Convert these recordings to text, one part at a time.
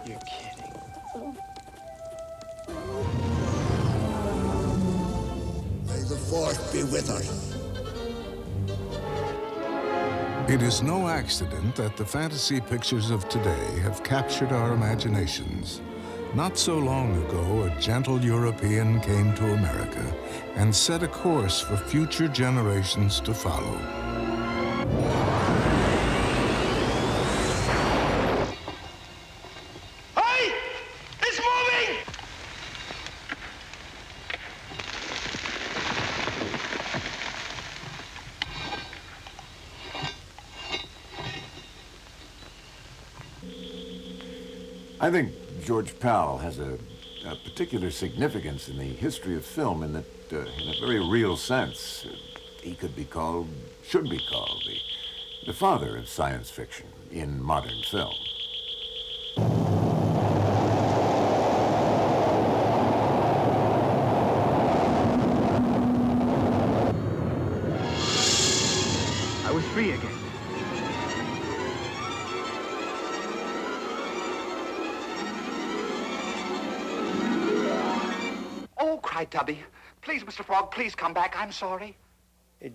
You're kidding. May the Force be with us. It is no accident that the fantasy pictures of today have captured our imaginations. Not so long ago, a gentle European came to America and set a course for future generations to follow. Hey! It's moving! I think George Powell has a particular significance in the history of film in that, in a very real sense, he could be called, should be called, the father of science fiction in modern film. I was free again. Oh, cried Tubby. Please, Mr. Frog, please come back. I'm sorry.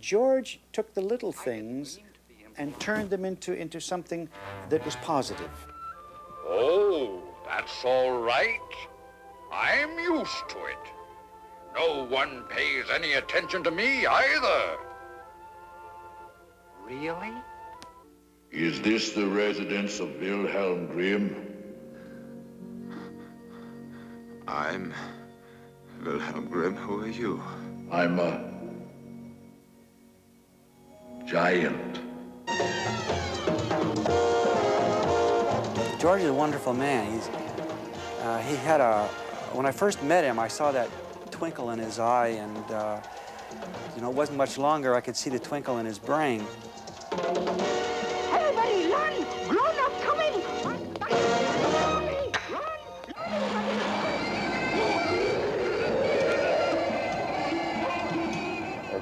George took the little things and turned them into something that was positive. Oh, that's all right. I'm used to it. No one pays any attention to me either. Really? Is this the residence of Wilhelm Grimm? I'm Wilhelm Grimm. Who are you? I'm a giant. George is a wonderful man. He had when I first met him, I saw that twinkle in his eye, and you know, it wasn't much longer, I could see the twinkle in his brain. Everybody run! Grown-up coming!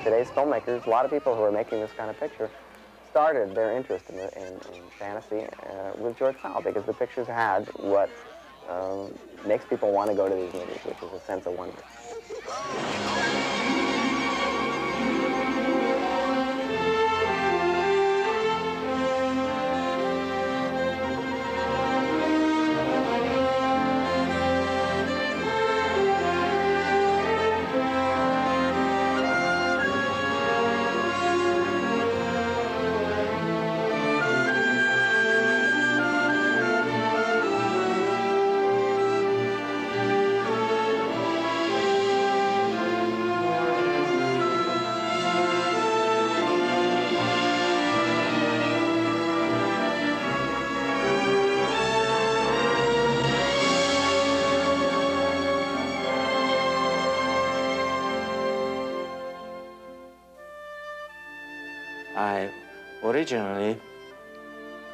Today's filmmakers, a lot of people who are making this kind of picture, started their interest in fantasy with George Powell, because the pictures had what makes people want to go to these movies, which is a sense of wonder. I originally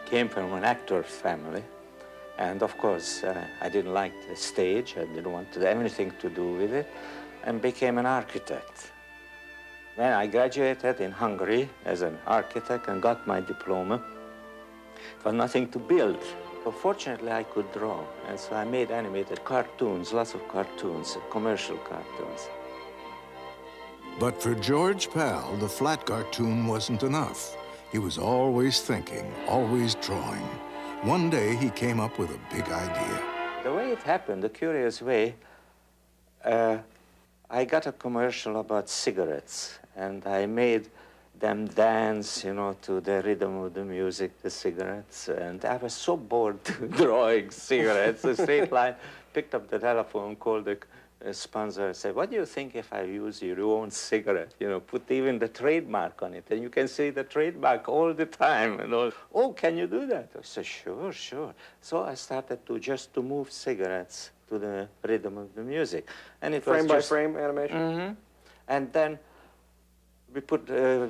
came from an actor's family, and of course I didn't like the stage. I didn't want to have anything to do with it, and became an architect. When I graduated in Hungary as an architect and got my diploma, it was nothing to build. But fortunately, I could draw, and so I made animated cartoons, lots of cartoons, commercial cartoons. But for George Powell, the flat cartoon wasn't enough. He was always thinking, always drawing. One day, he came up with a big idea. The way it happened, the curious way, I got a commercial about cigarettes, and I made them dance, you know, to the rhythm of the music, the cigarettes, and I was so bored drawing cigarettes, a straight line, picked up the telephone, called the sponsor, and said, what do you think if I use your own cigarette? You know, put even the trademark on it, and you can see the trademark all the time, and all. Oh, can you do that? I said, sure, sure. So I started to move cigarettes to the rhythm of the music. And it frame was by just, frame animation? Mm-hmm. And then we put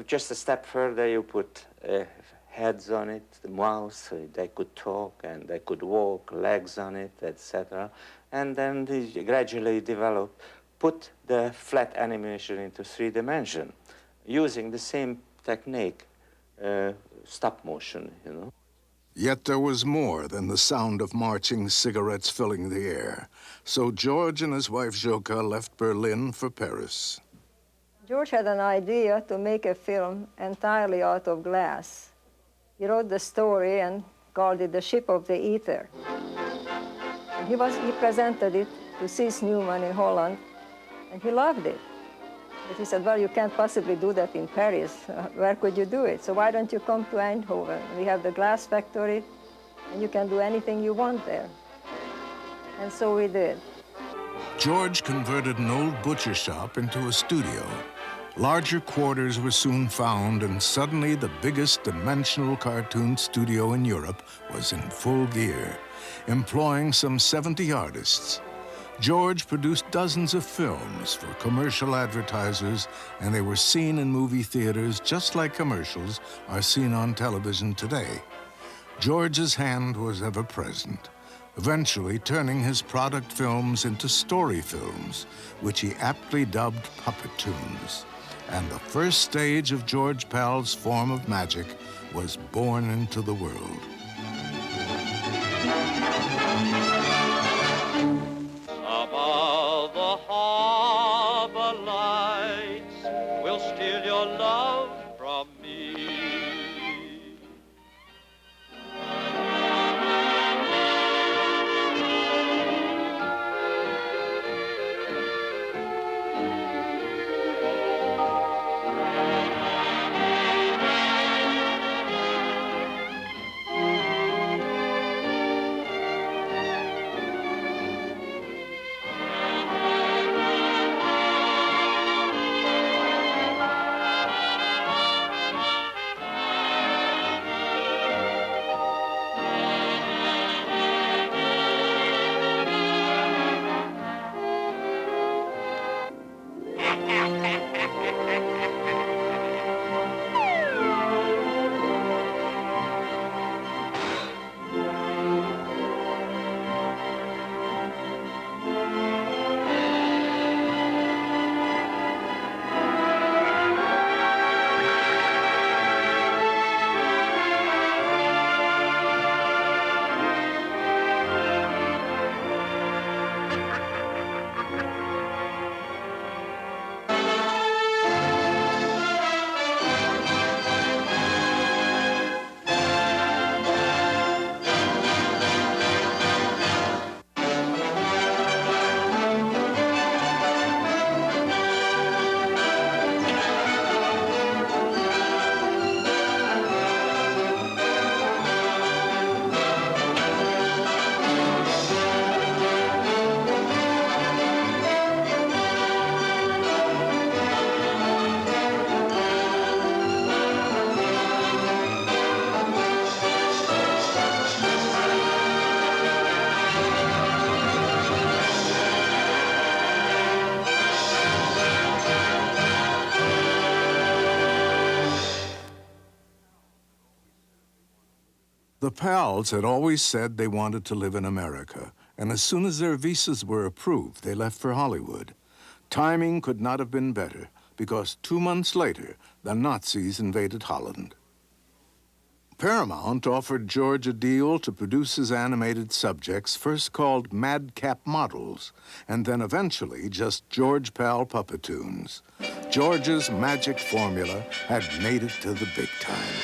just a step further, you put heads on it, the mouth, so they could talk and they could walk, legs on it, etc. And then they gradually developed, put the flat animation into 3 dimension, using the same technique, stop motion, you know. Yet there was more than the sound of marching cigarettes filling the air. So George and his wife Zsoka left Berlin for Paris. George had an idea to make a film entirely out of glass. He wrote the story and called it The Ship of the Ether. And he presented it to C.S. Newman in Holland, and he loved it. But he said, well, you can't possibly do that in Paris. Where could you do it? So why don't you come to Eindhoven? We have the glass factory, and you can do anything you want there. And so we did. George converted an old butcher shop into a studio. Larger quarters were soon found, and suddenly the biggest dimensional cartoon studio in Europe was in full gear, employing some 70 artists. George produced dozens of films for commercial advertisers, and they were seen in movie theaters just like commercials are seen on television today. George's hand was ever present, eventually turning his product films into story films, which he aptly dubbed Puppetoons. And the first stage of George Pal's form of magic was born into the world. Above the harbor lights will steal your love from me. The Pals had always said they wanted to live in America, and as soon as their visas were approved, they left for Hollywood. Timing could not have been better, because 2 months later, the Nazis invaded Holland. Paramount offered George a deal to produce his animated subjects, first called Madcap Models, and then eventually just George Pal Puppetoons. George's magic formula had made it to the big time.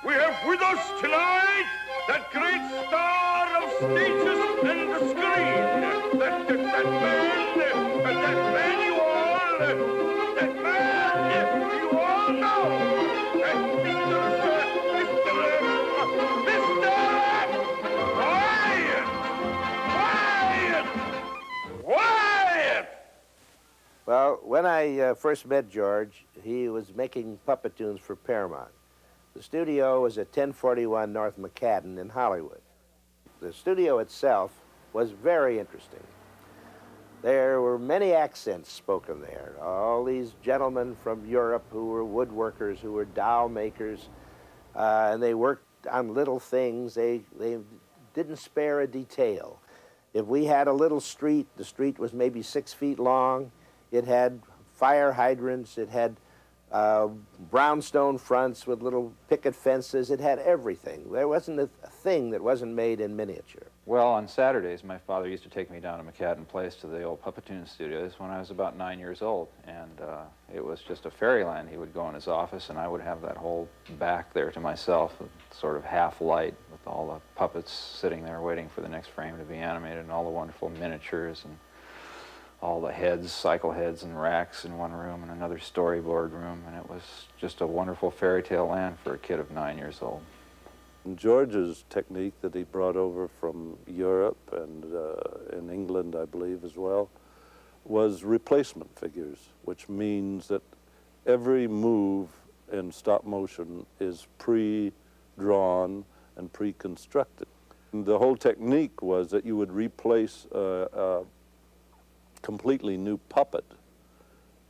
We have with us tonight that great star of stages and the screen. That man you all know. And Mr. Wyatt! Well, when I first met George, he was making Puppetoons for Paramount. The studio was at 1041 North McCadden in Hollywood. The studio itself was very interesting. There were many accents spoken there. All these gentlemen from Europe who were woodworkers, who were doll makers, and they worked on little things. They didn't spare a detail. If we had a little street, the street was maybe 6 feet long. It had fire hydrants. It had brownstone fronts with little picket fences. It had everything. There wasn't a thing that wasn't made in miniature. Well, on Saturdays, my father used to take me down to McCadden Place to the old Puppetoon studios when I was about 9 years old, and it was just a fairyland. He would go in his office, and I would have that whole back there to myself, sort of half light, with all the puppets sitting there waiting for the next frame to be animated, and all the wonderful miniatures, and all the heads, cycle heads and racks in one room, and another storyboard room, and it was just a wonderful fairy tale land for a kid of 9 years old. George's technique that he brought over from Europe and in England, I believe, as well, was replacement figures, which means that every move in stop motion is pre-drawn and pre-constructed. The whole technique was that you would replace a completely new puppet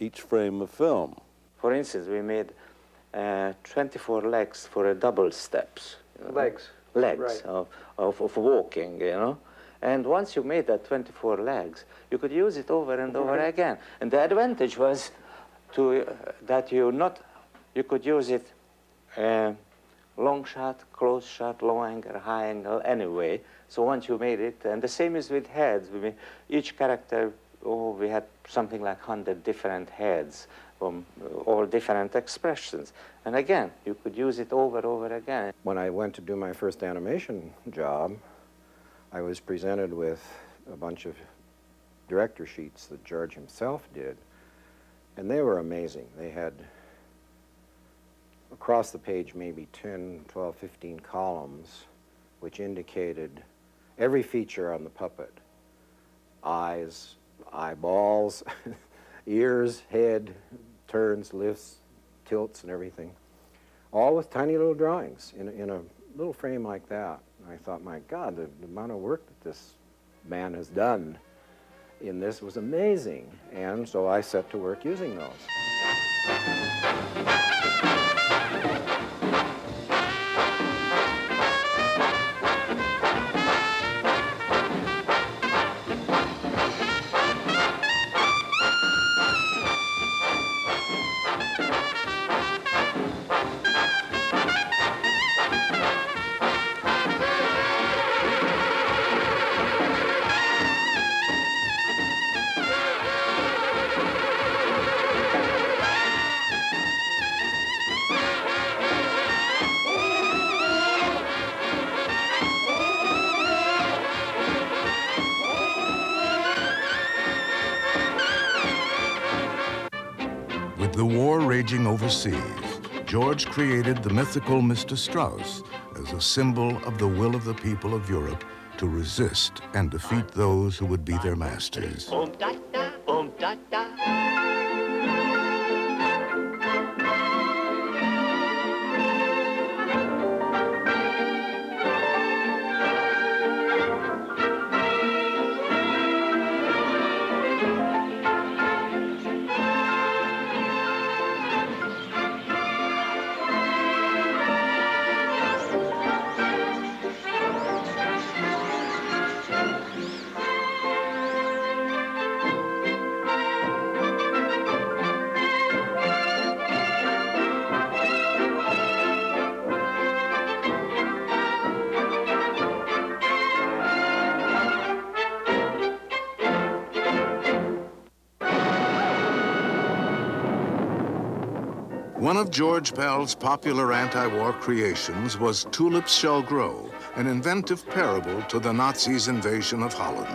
each frame of film. For instance, we made 24 legs for a double steps. Legs. Legs Right. of walking, you know. And once you made that 24 legs, you could use it over and over again. And the advantage was that you could use it long shot, close shot, low angle, high angle, anyway. So once you made it, and the same is with heads. Each character, we had something like 100 different heads, all different expressions. And again, you could use it over and over again. When I went to do my first animation job, I was presented with a bunch of director sheets that George himself did, and they were amazing. They had across the page maybe 10, 12, 15 columns, which indicated every feature on the puppet. Eyes, eyeballs, ears, head, turns, lifts, tilts, and everything, all with tiny little drawings in a little frame like that. And I thought, my God, the amount of work that this man has done in this was amazing. And so I set to work using those. With the war raging overseas, George created the mythical Mr. Strauss as a symbol of the will of the people of Europe to resist and defeat those who would be their masters. One of George Pal's popular anti-war creations was Tulips Shall Grow, an inventive parable to the Nazis' invasion of Holland.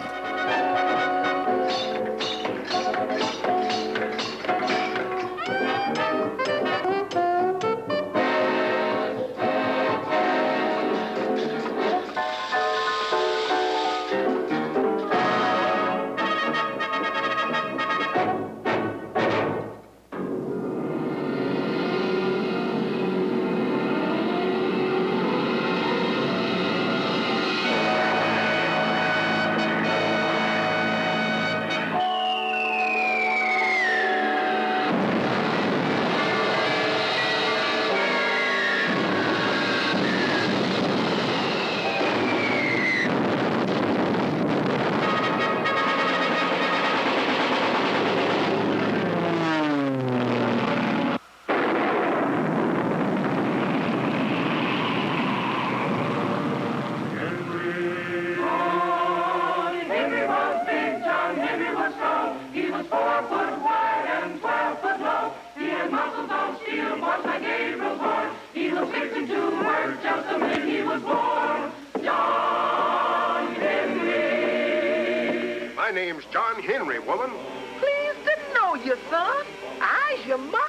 Henry, woman. Pleased to know you, son. I's your ma.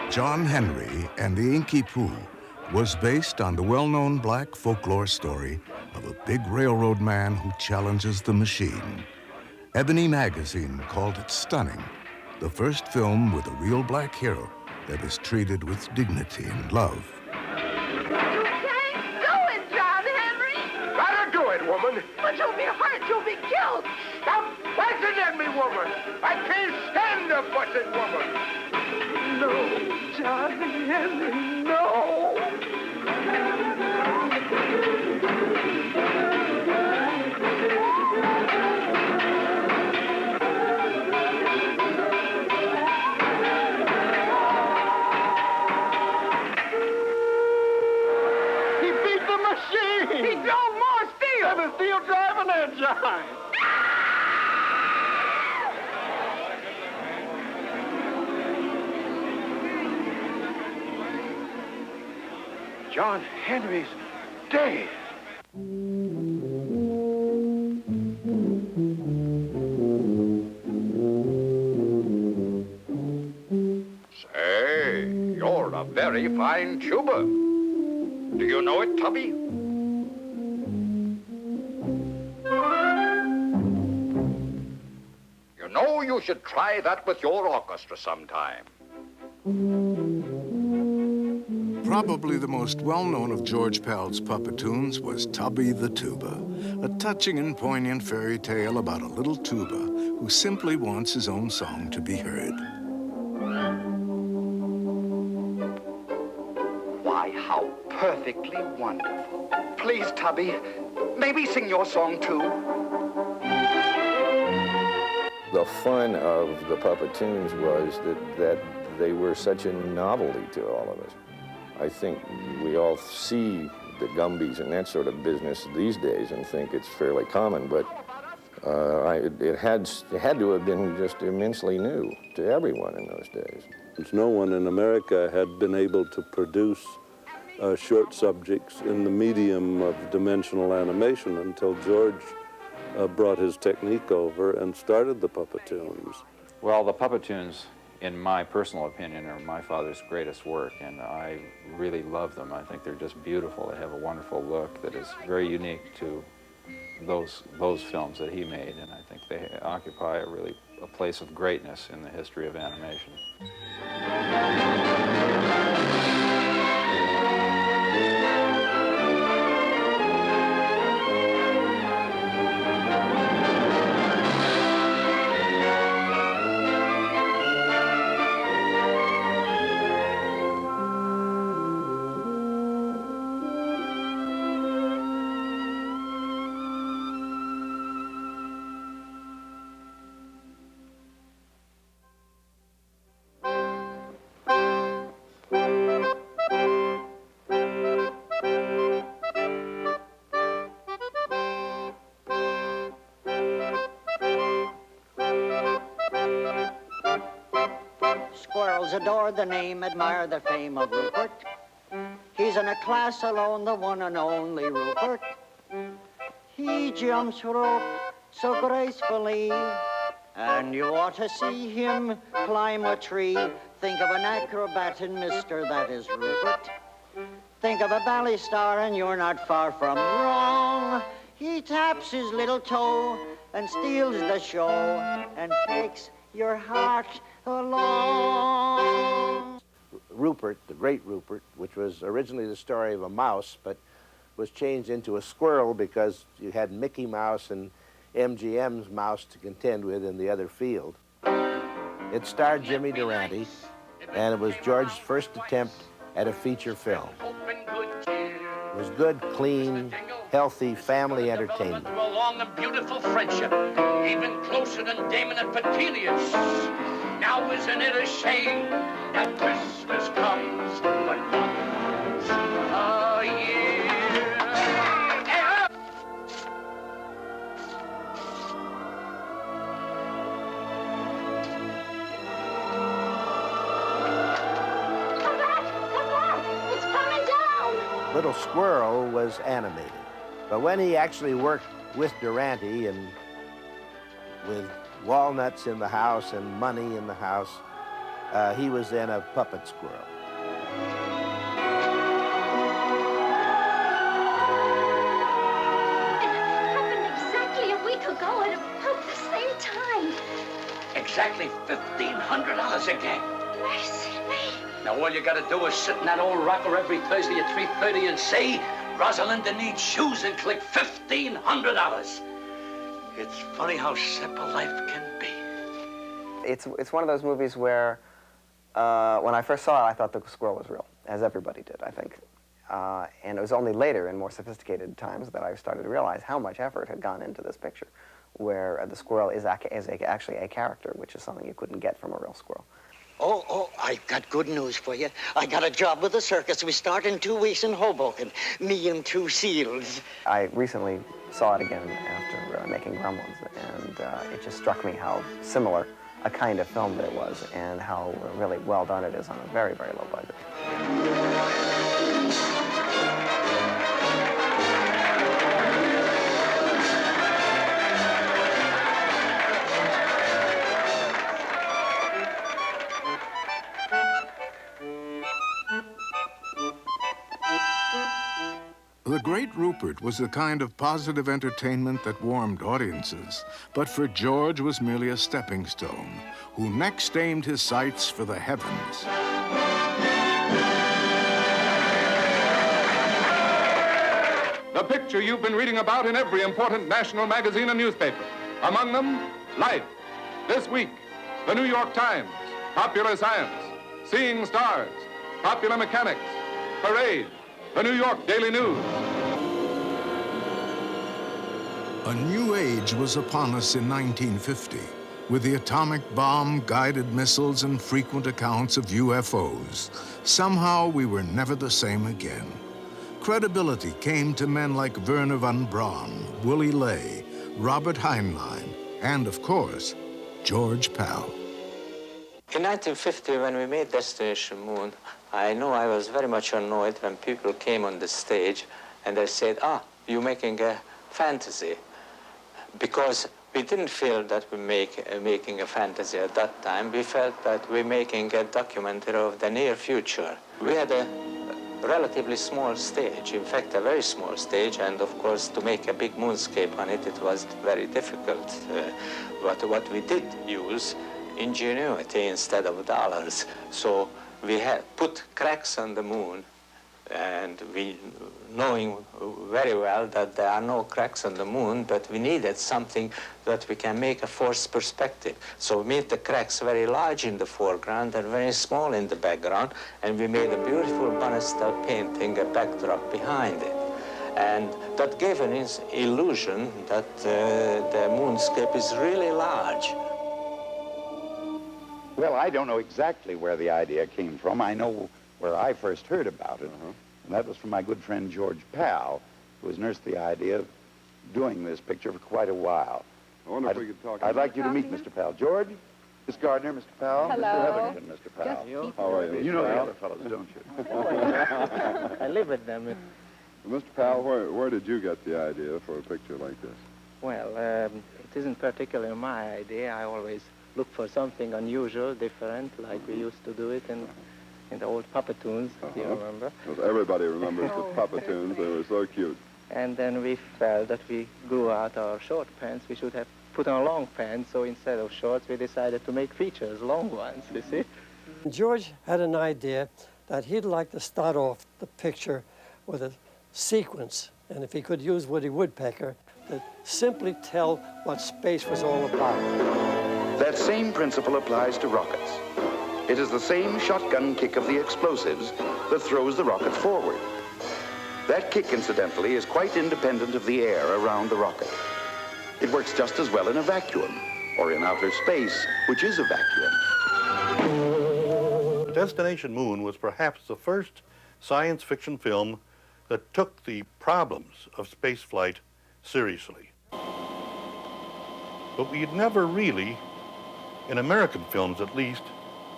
John Henry and the Inky Pooh was based on the well-known black folklore story of a big railroad man who challenges the machine. Ebony magazine called it stunning, the first film with a real black hero that is treated with dignity and love. You can't do it, John Henry. Gotta do it, woman. But you'll be hurt. You'll be killed. Stop fussing at me, woman. I can't stand a fussing woman. No, John Henry, no. He beat the machine. He drove more steel. And the steel driving engine. John Henry's dead. Say, you're a very fine tuba. Do you know it, Tubby? You know, you should try that with your orchestra sometime. Probably the most well-known of George Pal's Puppetoons was Tubby the Tuba, a touching and poignant fairy tale about a little tuba who simply wants his own song to be heard. Why, how perfectly wonderful. Please, Tubby, maybe sing your song, too. The fun of the Puppetoons was that they were such a novelty to all of us. I think we all see the Gumbies and that sort of business these days and think it's fairly common, but it had to have been just immensely new to everyone in those days. No one in America had been able to produce short subjects in the medium of dimensional animation until George brought his technique over and started the Puppetoons. Well, the Puppetoons, in my personal opinion, are my father's greatest work, and I really love them. I think they're just beautiful. They have a wonderful look that is very unique to those films that he made, and I think they occupy a place of greatness in the history of animation. Squirrels adore the name, admire the fame of Rupert. He's in a class alone, the one and only Rupert. He jumps rope so gracefully, and you ought to see him climb a tree. Think of an acrobat in Mister, that is Rupert. Think of a bally star and you're not far from wrong. He taps his little toe and steals the show and takes your heart along. Rupert, the great Rupert, which was originally the story of a mouse, but was changed into a squirrel because you had Mickey Mouse and MGM's mouse to contend with in the other field. It starred Jimmy Durante, and it was George's first attempt at a feature film. It was good, clean, healthy family entertainment. A long and beautiful friendship, even closer than Damon and Petilius. Now isn't it a shame that Christmas comes but once a year? Come back! It's coming down! Little Squirrel was animated. But when he actually worked with Durante and with walnuts in the house and money in the house, he was then a puppet squirrel. Exactly a week ago at about the same time. Exactly $1,500 again. Mercy me. Now all you gotta do is sit in that old rocker every Thursday at 3:30 and say, Rosalinda needs shoes, and click $1,500. It's funny how simple life can be. It's one of those movies where when I first saw it, I thought the squirrel was real, as everybody did, I think. And it was only later, in more sophisticated times, that I started to realize how much effort had gone into this picture, where the squirrel is actually a character, which is something you couldn't get from a real squirrel. Oh, I've got good news for you. I got a job with the circus. We start in 2 weeks in Hoboken. Me and 2 seals. I recently saw it again after making Gremlins, and it just struck me how similar a kind of film that it was, and how really well done it is on a very, very low budget. The Great Rupert was the kind of positive entertainment that warmed audiences, but for George was merely a stepping stone, who next aimed his sights for the heavens. The picture you've been reading about in every important national magazine and newspaper. Among them, Life. This week, the New York Times, Popular Science, Seeing Stars, Popular Mechanics, Parade, the New York Daily News. A new age was upon us in 1950, with the atomic bomb, guided missiles, and frequent accounts of UFOs. Somehow, we were never the same again. Credibility came to men like Werner von Braun, Willy Leigh, Robert Heinlein, and, of course, George Pal. In 1950, when we made Destination Moon, I know I was very much annoyed when people came on the stage and they said, you're making a fantasy. Because we didn't feel that we making a fantasy at that time. We felt that we're making a documentary of the near future. We had a relatively small stage, in fact, a very small stage, and of course, to make a big moonscape on it, it was very difficult. But what we did use, ingenuity instead of dollars. So we had put cracks on the moon, and we knowing very well that there are no cracks on the moon, but we needed something that we can make a forced perspective. So we made the cracks very large in the foreground and very small in the background, and we made a beautiful Bonestell painting, a backdrop behind it. And that gave an illusion that the moonscape is really large. Well, I don't know exactly where the idea came from. I know where I first heard about it, and that was from my good friend George Pal, who has nursed the idea of doing this picture for quite a while. I wonder if we could talk. I'd like you to meet Mr. Pal. George, Miss Gardner, Mr. Pal, Hello. Mr. Hetherington, Mr. Pal. How are you? You know the other fellows, don't you? I live with them. Mr. Pal, where did you get the idea for a picture like this? Well, it isn't particularly my idea. I always look for something unusual, different, like we used to do it in the old Puppetoons, do you remember? Well, everybody remembers the Puppetoons. They were so cute. And then we felt that we grew out our short pants. We should have put on long pants, so instead of shorts, we decided to make features, long ones, you see? George had an idea that he'd like to start off the picture with a sequence, and if he could use Woody Woodpecker, to simply tell what space was all about. That same principle applies to rockets. It is the same shotgun kick of the explosives that throws the rocket forward. That kick, incidentally, is quite independent of the air around the rocket. It works just as well in a vacuum, or in outer space, which is a vacuum. Destination Moon was perhaps the first science fiction film that took the problems of spaceflight seriously. But we had never really, in American films at least,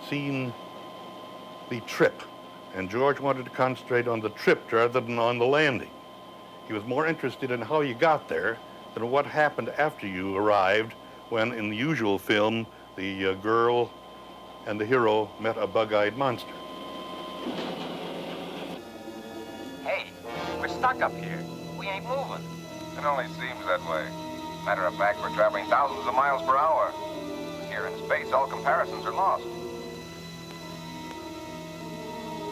seen the trip. And George wanted to concentrate on the trip rather than on the landing. He was more interested in how you got there than what happened after you arrived, when in the usual film, the girl and the hero met a bug-eyed monster. Hey, we're stuck up here. We ain't moving. It only seems that way. Matter of fact, we're traveling thousands of miles per hour. Here in space, all comparisons are lost.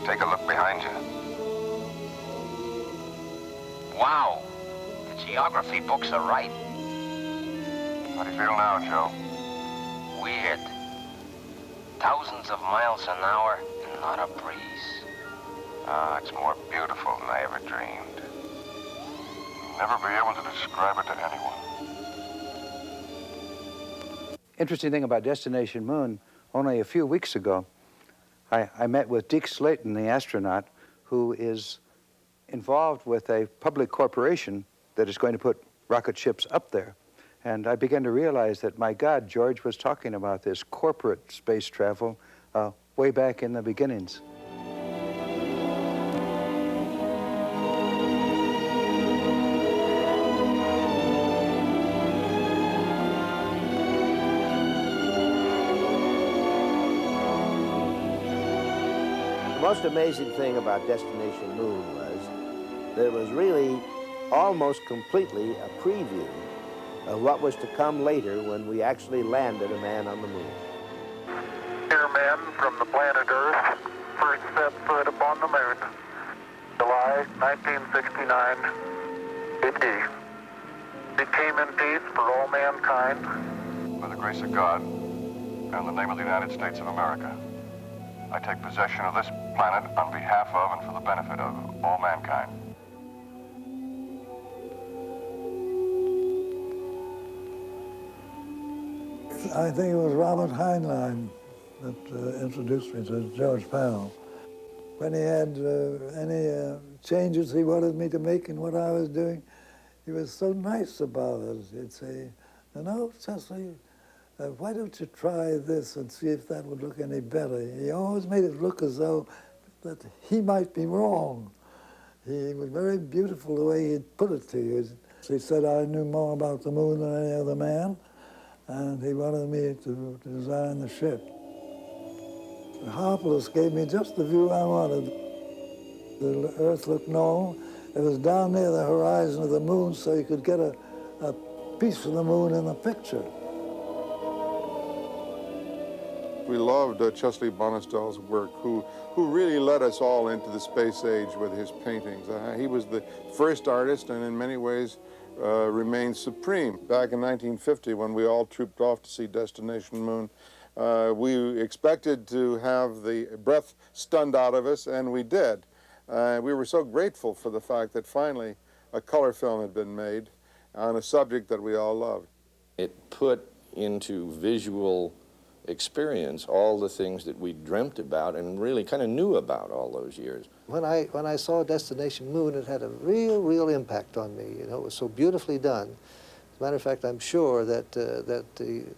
Take a look behind you. Wow, the geography books are right. How do you feel now, Joe? Weird. Thousands of miles an hour and not a breeze. Ah, it's more beautiful than I ever dreamed. I'll never be able to describe it to anyone. Interesting thing about Destination Moon, only a few weeks ago, I met with Deke Slayton, the astronaut, who is involved with a public corporation that is going to put rocket ships up there. And I began to realize that, my God, George was talking about this corporate space travel way back in the beginnings. The most amazing thing about Destination Moon was that it was really almost completely a preview of what was to come later when we actually landed a man on the moon. Here, men from the planet Earth, first set foot upon the moon, July 1969, AD. It came in peace for all mankind. By the grace of God, and in the name of the United States of America, I take possession of this planet on behalf of and for the benefit of all mankind. I think it was Robert Heinlein that introduced me to George Powell. When he had any changes he wanted me to make in what I was doing, he was so nice about it. He'd say, you know, Chesley, why don't you try this and see if that would look any better? He always made it look as though that he might be wrong. He was very beautiful the way he'd put it to you. He said I knew more about the moon than any other man, and he wanted me to design the ship. The Harpalus gave me just the view I wanted. The Earth looked normal. It was down near the horizon of the moon, so you could get a piece of the moon in the picture. We loved Chesley Bonestell's work, who really led us all into the space age with his paintings. He was the first artist and in many ways remained supreme. Back in 1950, when we all trooped off to see Destination Moon, we expected to have the breath stunned out of us, and we did. We were so grateful for the fact that finally a color film had been made on a subject that we all loved. It put into visual experience all the things that we dreamt about and really kind of knew about all those years. When I saw Destination Moon, it had a real impact on me. You know, it was so beautifully done. As a matter of fact, I'm sure that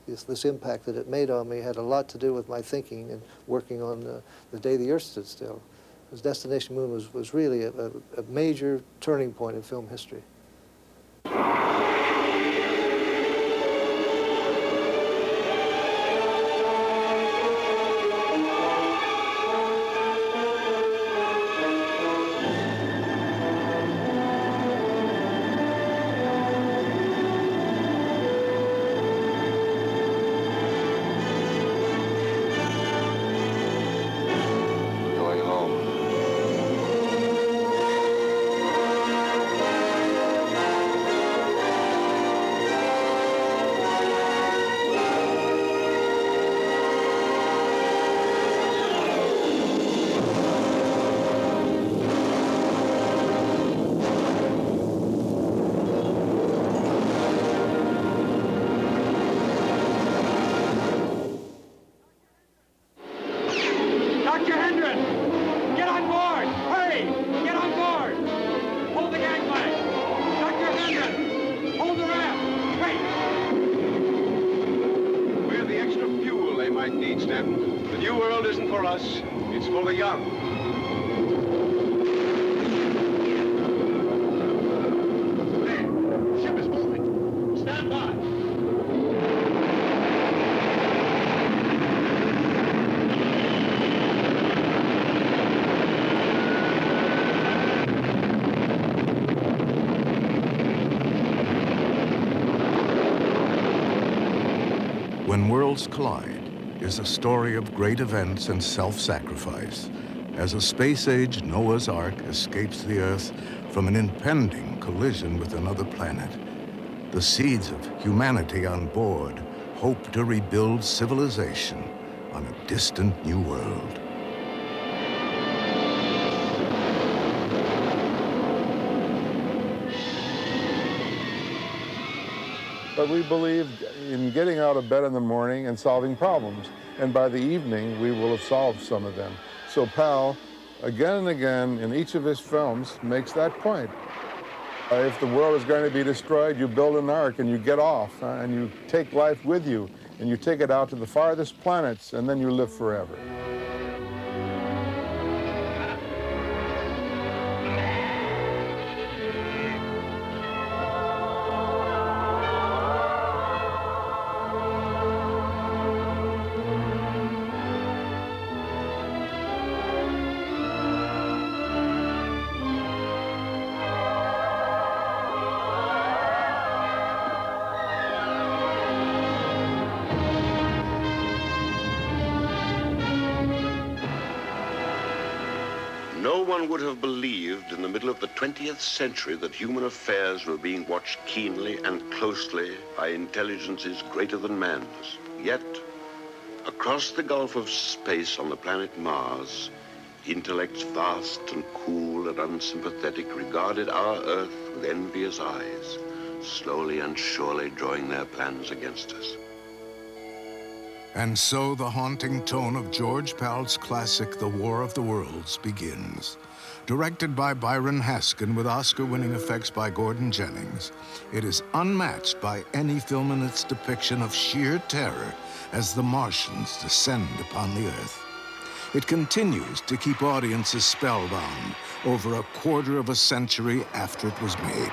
this impact that it made on me had a lot to do with my thinking and working on The Day the Earth Stood Still. Because Destination Moon was really a major turning point in film history. When Worlds Collide is a story of great events and self-sacrifice, as a space-age Noah's Ark escapes the Earth from an impending collision with another planet. The seeds of humanity on board hope to rebuild civilization on a distant new world. But we believed in getting out of bed in the morning and solving problems. And by the evening, we will have solved some of them. So Powell, again and again, in each of his films, makes that point. If the world is going to be destroyed, you build an ark and you get off, and you take life with you, and you take it out to the farthest planets, and then you live forever. No one would have believed in the middle of the 20th century that human affairs were being watched keenly and closely by intelligences greater than man's. Yet, across the gulf of space on the planet Mars, intellects vast and cool and unsympathetic regarded our Earth with envious eyes, slowly and surely drawing their plans against us. And so the haunting tone of George Powell's classic, The War of the Worlds, begins. Directed by Byron Haskin with Oscar-winning effects by Gordon Jennings, it is unmatched by any film in its depiction of sheer terror as the Martians descend upon the Earth. It continues to keep audiences spellbound over a quarter of a century after it was made.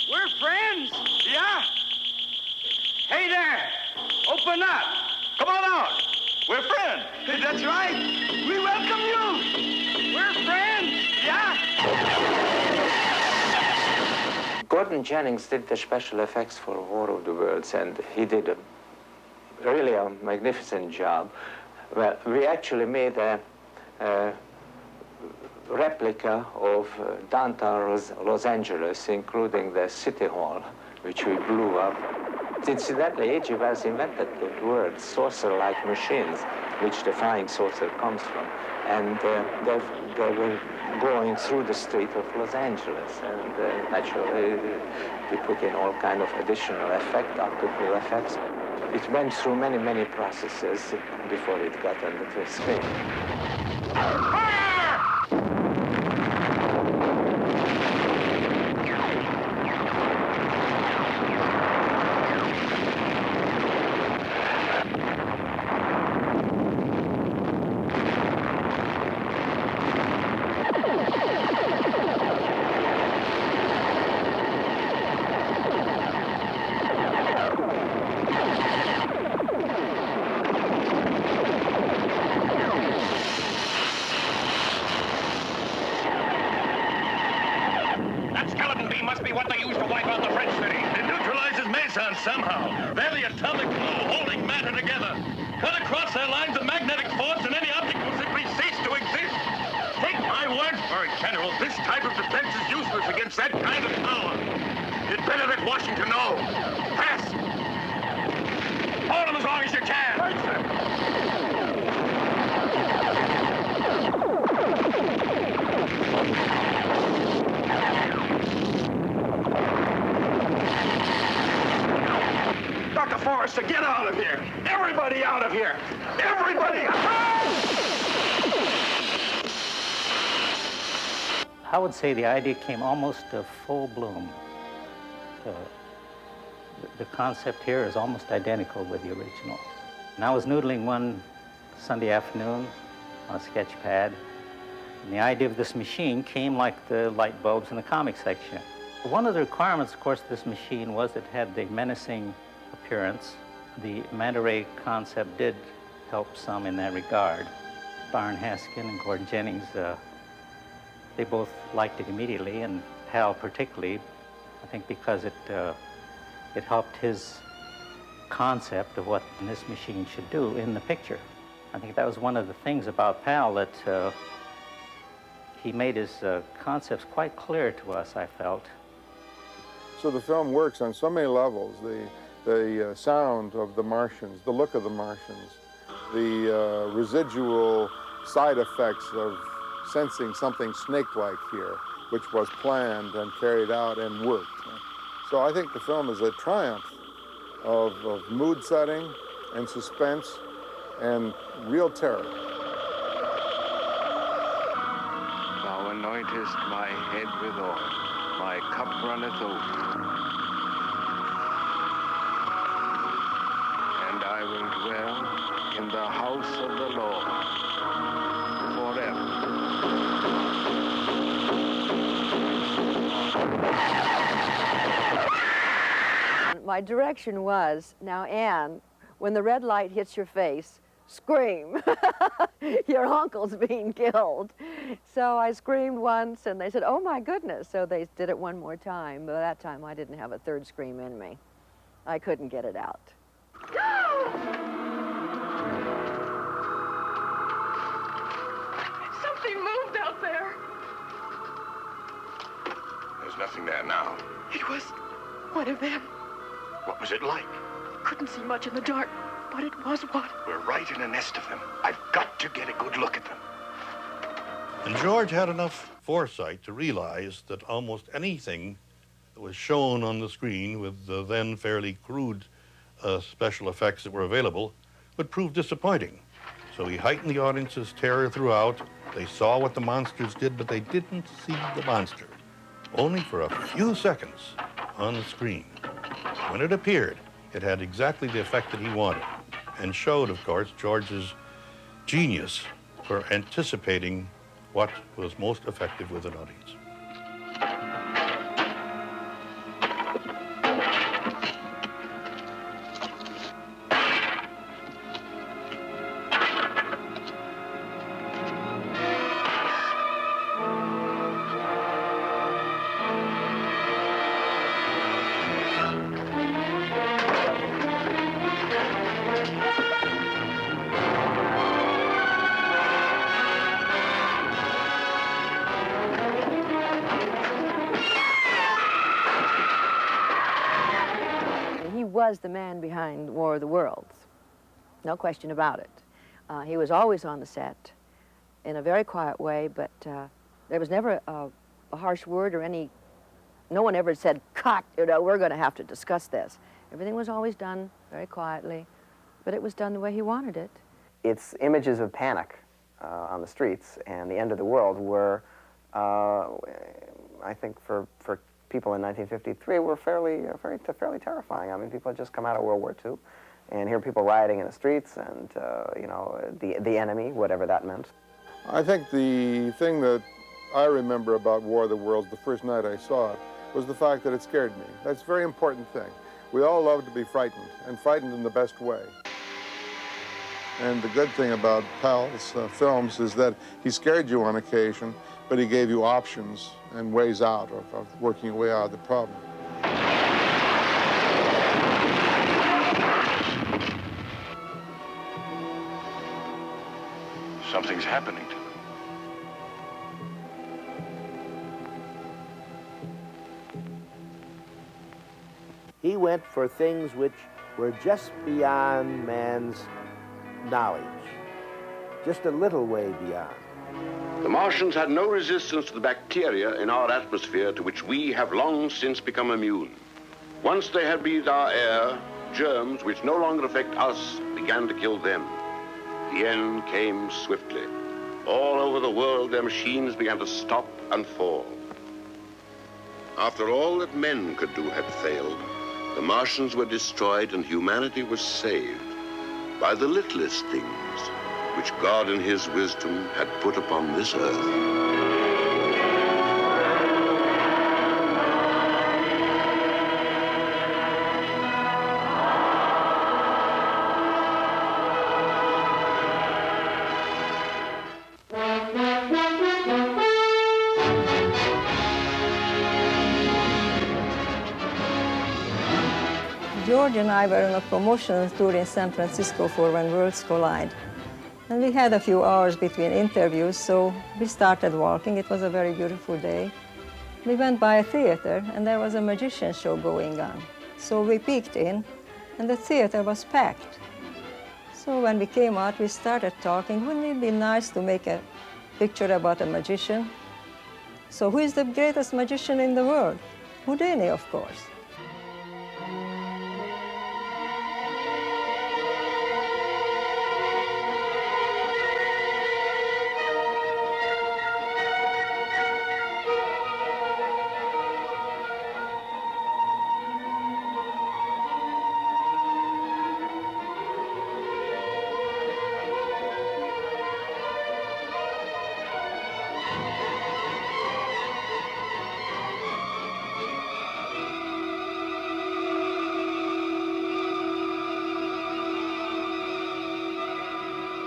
We're friends, yeah? Hey there, open up. Come on out. We're friends. That's right. We welcome you. We're friends, yeah? Gordon Jennings did the special effects for War of the Worlds, and he did really a magnificent job. Well, we actually made a replica of downtown Los Angeles, including the City Hall, which we blew up. Incidentally, H.G. Wells invented the word saucer-like machines, which the flying saucer comes from. And they were going through the street of Los Angeles. And naturally, we put in all kind of additional effect, optical effects. It went through many, many processes before it got onto the screen. Somehow. They're the atomic glue holding matter together. Cut across their lines of magnetic force and any object will simply cease to exist. Take my word for it, General. This type of defense is useless against that kind of power. You'd better let Washington know. Fast! Hold them as long as you can. Right, sir. Forrester, get out of here! Everybody out of here! Everybody out! I would say the idea came almost to full bloom. The concept here is almost identical with the original. And I was noodling one Sunday afternoon on a sketch pad. And the idea of this machine came like the light bulbs in the comic section. One of the requirements, of course, of this machine was it had the menacing appearance. The manta ray concept did help some in that regard. Byron Haskin and Gordon Jennings, they both liked it immediately, and Hal particularly, I think because it helped his concept of what this machine should do in the picture. I think that was one of the things about Pal, that he made his concepts quite clear to us, I felt. So the film works on so many levels. The sound of the Martians, the look of the Martians, the residual side effects of sensing something snake-like here, which was planned and carried out and worked. So I think the film is a triumph of mood setting and suspense and real terror. Thou anointest my head with oil, my cup runneth over. And I will dwell in the house of the Lord forever. My direction was, now Anne, when the red light hits your face, scream. Your uncle's being killed. So I screamed once and they said, oh my goodness. So they did it one more time. But that time I didn't have a third scream in me. I couldn't get it out. Something moved out there. There's nothing there now. It was one of them. What was it like? Couldn't see much in the dark, but it was one. We're right in a nest of them. I've got to get a good look at them. And George had enough foresight to realize that almost anything that was shown on the screen with the then fairly crude special effects that were available would prove disappointing. So he heightened the audience's terror throughout. They saw what the monsters did, but they didn't see the monster. Only for a few seconds on the screen. When it appeared, it had exactly the effect that he wanted, and showed, of course, George's genius for anticipating what was most effective with an audience. Was the man behind War of the Worlds. No question about it. He was always on the set in a very quiet way, but there was never a harsh word or any, no one ever said, cut, you know, we're going to have to discuss this. Everything was always done very quietly, but it was done the way he wanted it. Its images of panic on the streets and the end of the world were, I think for people in 1953 were fairly terrifying. I mean, people had just come out of World War II, and here people rioting in the streets, and you know, the enemy, whatever that meant. I think the thing that I remember about War of the Worlds, the first night I saw it, was the fact that it scared me. That's a very important thing. We all love to be frightened, and frightened in the best way. And the good thing about Pal's films is that he scared you on occasion, but he gave you options and ways out of working your way out of the problem. Something's happening to them. He went for things which were just beyond man's knowledge, just a little way beyond. The Martians had no resistance to the bacteria in our atmosphere to which we have long since become immune. Once they had breathed our air, germs which no longer affect us began to kill them. The end came swiftly. All over the world, their machines began to stop and fall. After all that men could do had failed, the Martians were destroyed and humanity was saved by the littlest things, which God in his wisdom had put upon this earth. George and I were on a promotional tour in San Francisco for When Worlds Collide. And we had a few hours between interviews, so we started walking. It was a very beautiful day. We went by a theater, and there was a magician show going on. So we peeked in, and the theater was packed. So when we came out, we started talking. Wouldn't it be nice to make a picture about a magician? So who is the greatest magician in the world? Houdini, of course.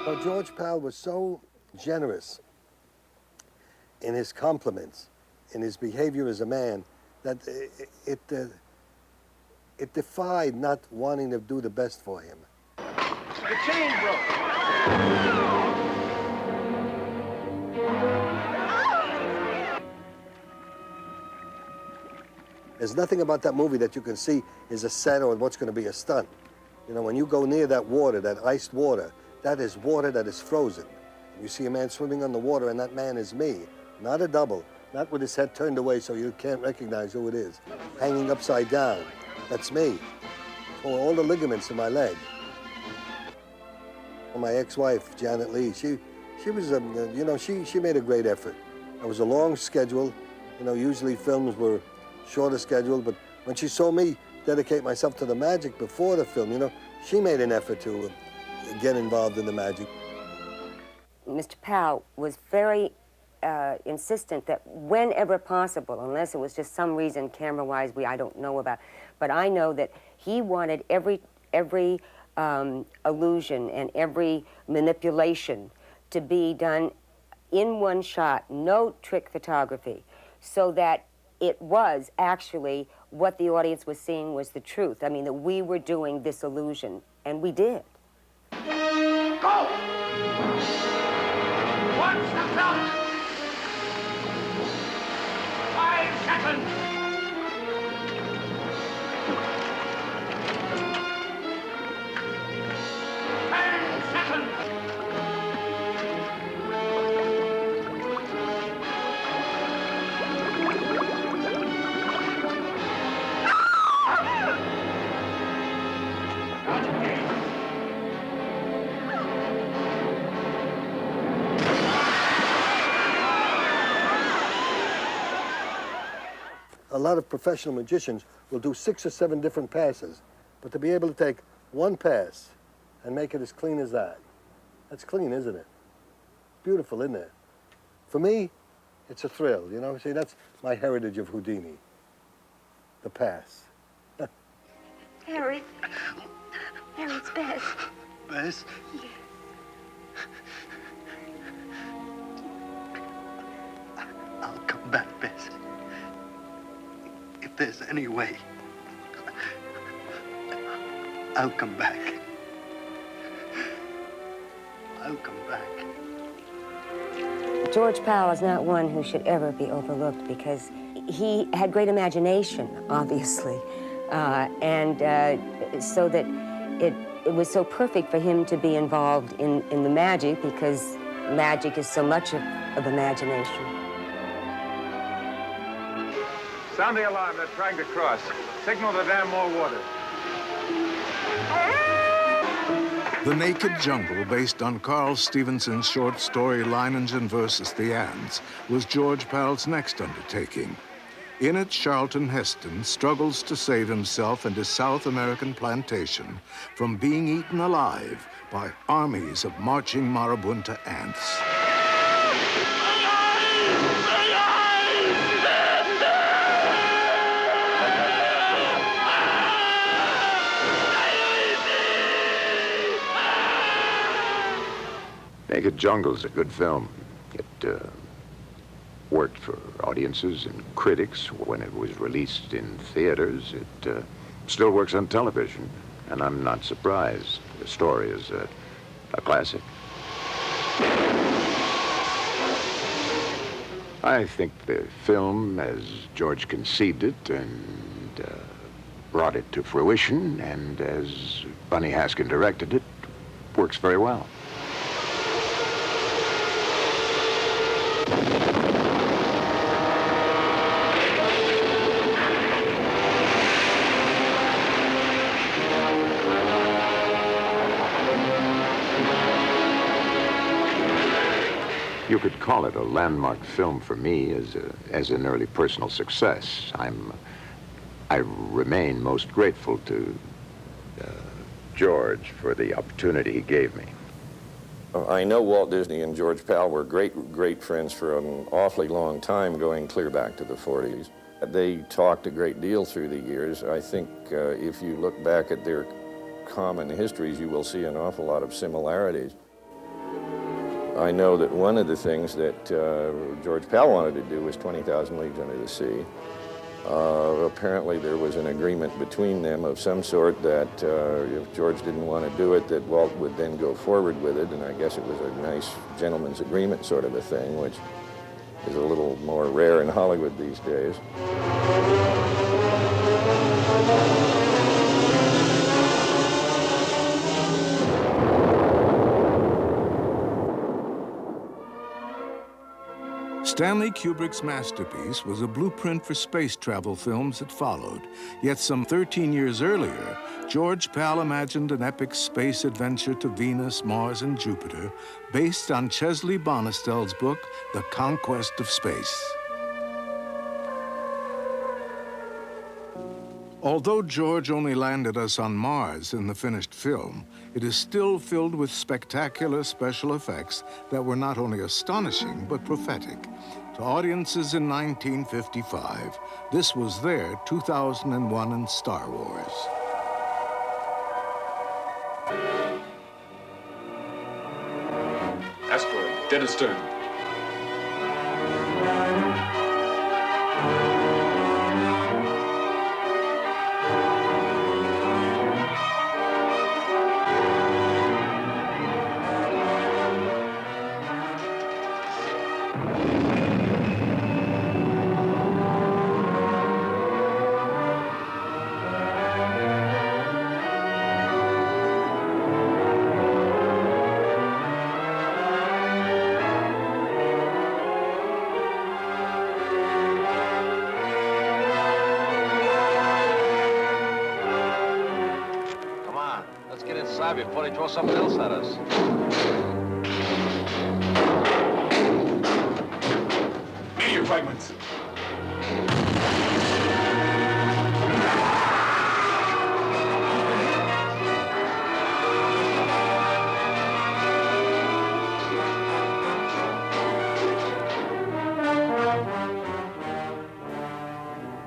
Well, George Pal was so generous in his compliments, in his behavior as a man, that it defied not wanting to do the best for him. The chain broke. There's nothing about that movie that you can see is a set or what's going to be a stunt. You know, when you go near that water, that iced water, that is water that is frozen. You see a man swimming on the water, and that man is me, not a double, not with his head turned away so you can't recognize who it is, hanging upside down. That's me. Or all the ligaments in my leg. My ex-wife, Janet Leigh, she was, you know, she made a great effort. It was a long schedule. You know, usually films were shorter scheduled, but when she saw me dedicate myself to the magic before the film, you know, she made an effort to get involved in the magic. Mr. Pal was very insistent that whenever possible, unless it was just some reason camera-wise I don't know about, but I know that he wanted every illusion and every manipulation to be done in one shot, no trick photography, so that it was actually what the audience was seeing was the truth. I mean, that we were doing this illusion, and we did. Go! Watch the clock! 5 seconds! 10 seconds! A lot of professional magicians will do 6 or 7 different passes, but to be able to take one pass and make it as clean as that, that's clean, isn't it? Beautiful, isn't it? For me, it's a thrill, you know? See, that's my heritage of Houdini, the pass. Harry. Harry, it's Bess. Bess? I'll come back, Bess. If there's any way, I'll come back. I'll come back. George Pal is not one who should ever be overlooked because he had great imagination, obviously, and so that it was so perfect for him to be involved in the magic because magic is so much of imagination. Sound the alarm. They're trying to cross. Signal the dam more water. The Naked Jungle, based on Carl Stevenson's short story Leiningen versus the Ants, was George Pal's next undertaking. In it, Charlton Heston struggles to save himself and his South American plantation from being eaten alive by armies of marching marabunta ants. Naked Jungle's a good film. It worked for audiences and critics when it was released in theaters. It still works on television, and I'm not surprised. The story is a classic. I think the film, as George conceived it and brought it to fruition, and as Bunny Haskin directed it, works very well. You could call it a landmark film for me as an early personal success. I remain most grateful to George for the opportunity he gave me. I know Walt Disney and George Pal were great friends for an awfully long time, going clear back to the 40s. They talked a great deal through the years. I think if you look back at their common histories, you will see an awful lot of similarities. I know that one of the things that George Pal wanted to do was 20,000 Leagues Under the Sea. Apparently there was an agreement between them of some sort that if George didn't want to do it, that Walt would then go forward with it, and I guess it was a nice gentleman's agreement sort of a thing, which is a little more rare in Hollywood these days. Stanley Kubrick's masterpiece was a blueprint for space travel films that followed. Yet some 13 years earlier, George Pal imagined an epic space adventure to Venus, Mars, and Jupiter based on Chesley Bonestell's book, The Conquest of Space. Although George only landed us on Mars in the finished film, it is still filled with spectacular special effects that were not only astonishing, but prophetic. To audiences in 1955, this was their 2001 in Star Wars. Asteroid, dead astern. Before they throw something else at us. Meteor fragments.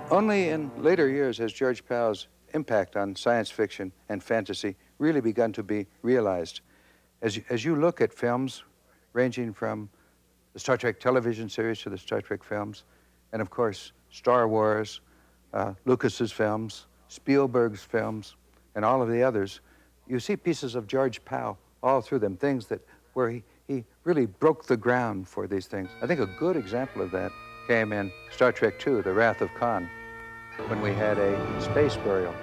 Only in later years has George Pal's impact on science fiction and fantasy really begun to be realized. As you look at films ranging from the Star Trek television series to the Star Trek films, and of course Star Wars, Lucas's films, Spielberg's films, and all of the others, you see pieces of George Pal all through them, things that where he really broke the ground for these things. I think a good example of that came in Star Trek II, The Wrath of Khan, when we had a space burial.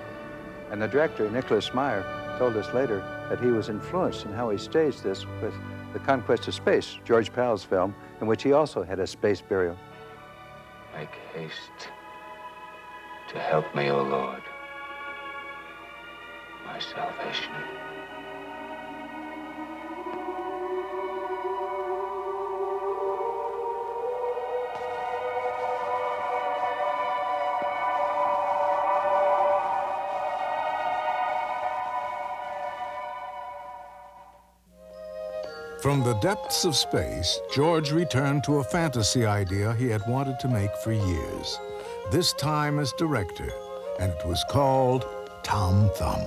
And the director, Nicholas Meyer, told us later that he was influenced in how he staged this with The Conquest of Space, George Pal's film, in which he also had a space burial. Make haste to help me, O Lord, my salvation. From the depths of space, George returned to a fantasy idea he had wanted to make for years, this time as director, and it was called Tom Thumb.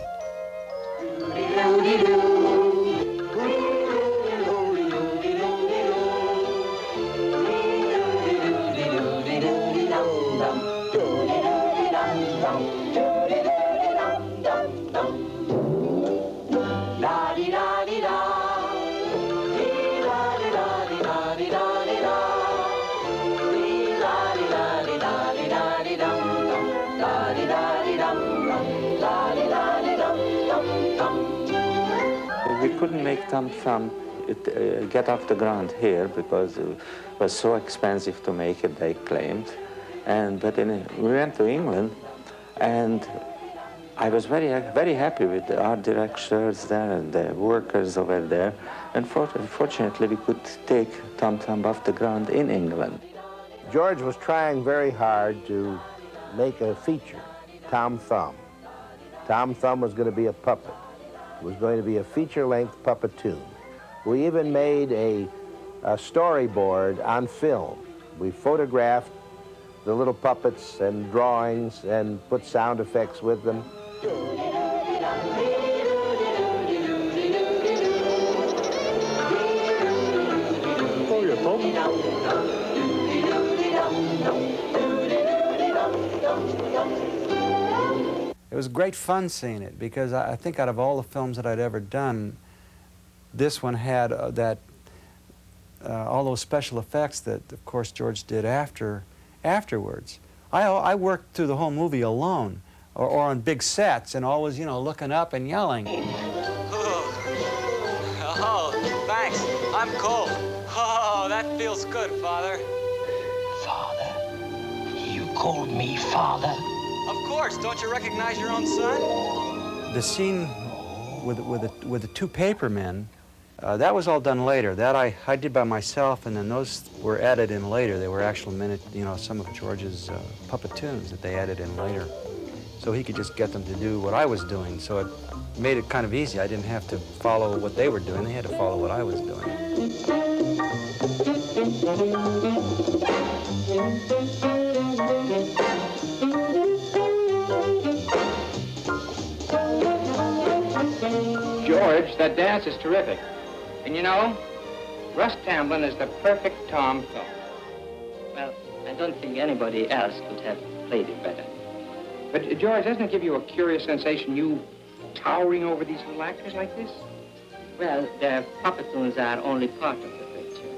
We couldn't make Tom Thumb get off the ground here because it was so expensive to make it, they claimed. But we went to England, and I was very happy with the art directors there and the workers over there. And fortunately, we could take Tom Thumb off the ground in England. George was trying very hard to make a feature, Tom Thumb. Tom Thumb was going to be a puppet. It was going to be a feature-length Puppetoon. We even made a storyboard on film. We photographed the little puppets and drawings and put sound effects with them. Oh, you're talking. It was great fun seeing it because I think out of all the films that I'd ever done, this one had all those special effects that, of course, George did afterwards. I worked through the whole movie alone or on big sets and always, you know, looking up and yelling. Oh, thanks. I'm cold. Oh, that feels good, Father. Father? You called me Father? Of course. Don't you recognize your own son? The scene with the two paper men, that was all done later. That I did by myself, and then those were added in later. They were actual some of George's Puppetoons that they added in later. So he could just get them to do what I was doing. So it made it kind of easy. I didn't have to follow what they were doing. They had to follow what I was doing. George, that dance is terrific. And you know, Russ Tamblyn is the perfect Tom Thumb. Well, I don't think anybody else could have played it better. But, George, doesn't it give you a curious sensation, you towering over these little actors like this? Well, their Puppetoons are only part of the picture.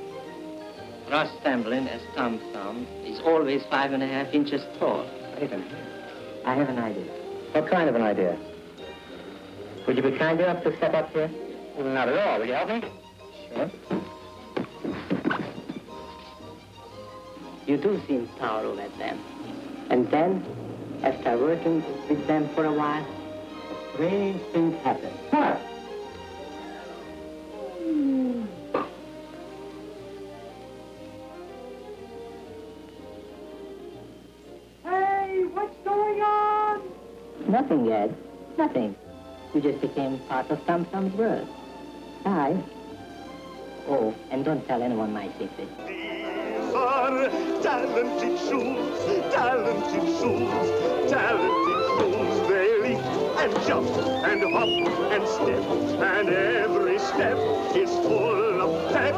Russ Tamblyn as Tom Thumb is always 5.5 inches tall. Wait a minute. I have an idea. What kind of an idea? Would you be kind enough to step up here? Well, not at all. Will you help me? Sure. You do seem powerful at them. And then, after working with them for a while, strange things happen. What? Hey, what's going on? Nothing, Ed. Nothing. You just became part of Tom Thumb's world. Bye. Oh, and don't tell anyone my secret. These are talented shoes, talented shoes, talented shoes. They leap and jump and hop and step, and every step is full of pep.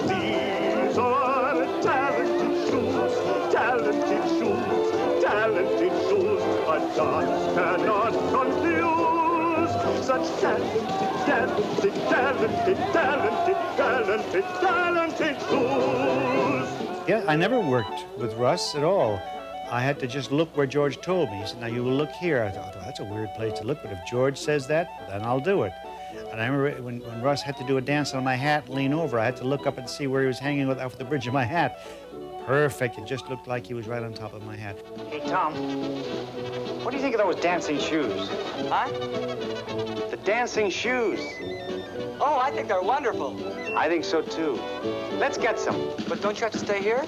These are talented shoes, talented shoes, talented shoes. A dance cannot confuse such talented, talented, talented, talented, talented, talented shoes. Yeah, I never worked with Russ at all. I had to just look where George told me. He said, now you will look here. I thought, oh, that's a weird place to look, but if George says that, then I'll do it. And I remember when Russ had to do a dance on my hat, lean over, I had to look up and see where he was hanging off the bridge of my hat. Perfect, it just looked like he was right on top of my hat. Hey, Tom, what do you think of those dancing shoes? Huh? The dancing shoes. Oh, I think they're wonderful. I think so, too. Let's get some. But don't you have to stay here?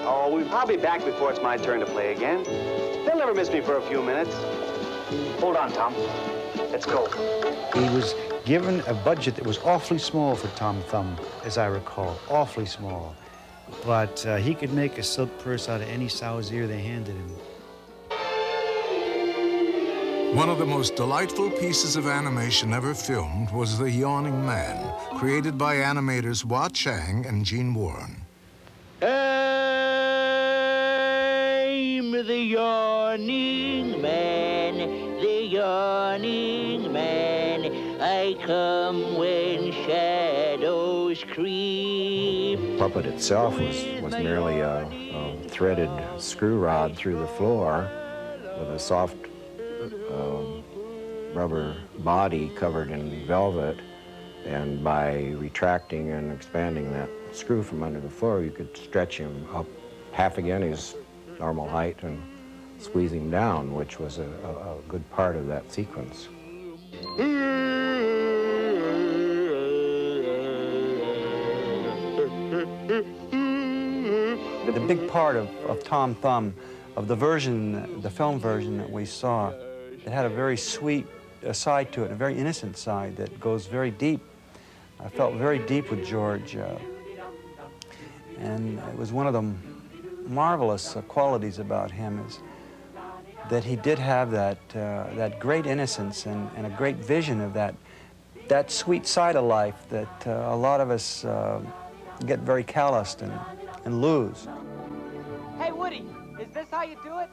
Oh, I'll be back before it's my turn to play again. They'll never miss me for a few minutes. Hold on, Tom. Let's go. He was given a budget that was awfully small for Tom Thumb, as I recall, awfully small. But he could make a silk purse out of any sow's ear they handed him. One of the most delightful pieces of animation ever filmed was The Yawning Man, created by animators Chang and Gene Warren. I'm the yawning man, the yawning man. I come when shadows creep. Puppet itself was merely a threaded screw rod through the floor with a soft rubber body covered in velvet, and by retracting and expanding that screw from under the floor, you could stretch him up half again his normal height and squeeze him down, which was a good part of that sequence. The big part of Tom Thumb, of the version, the film version that we saw, it had a very sweet side to it, a very innocent side that goes very deep. I felt very deep with George, and it was one of the marvelous qualities about him is that he did have that great innocence and a great vision of that sweet side of life that a lot of us get very calloused and lose. Hey, Woody, is this how you do it?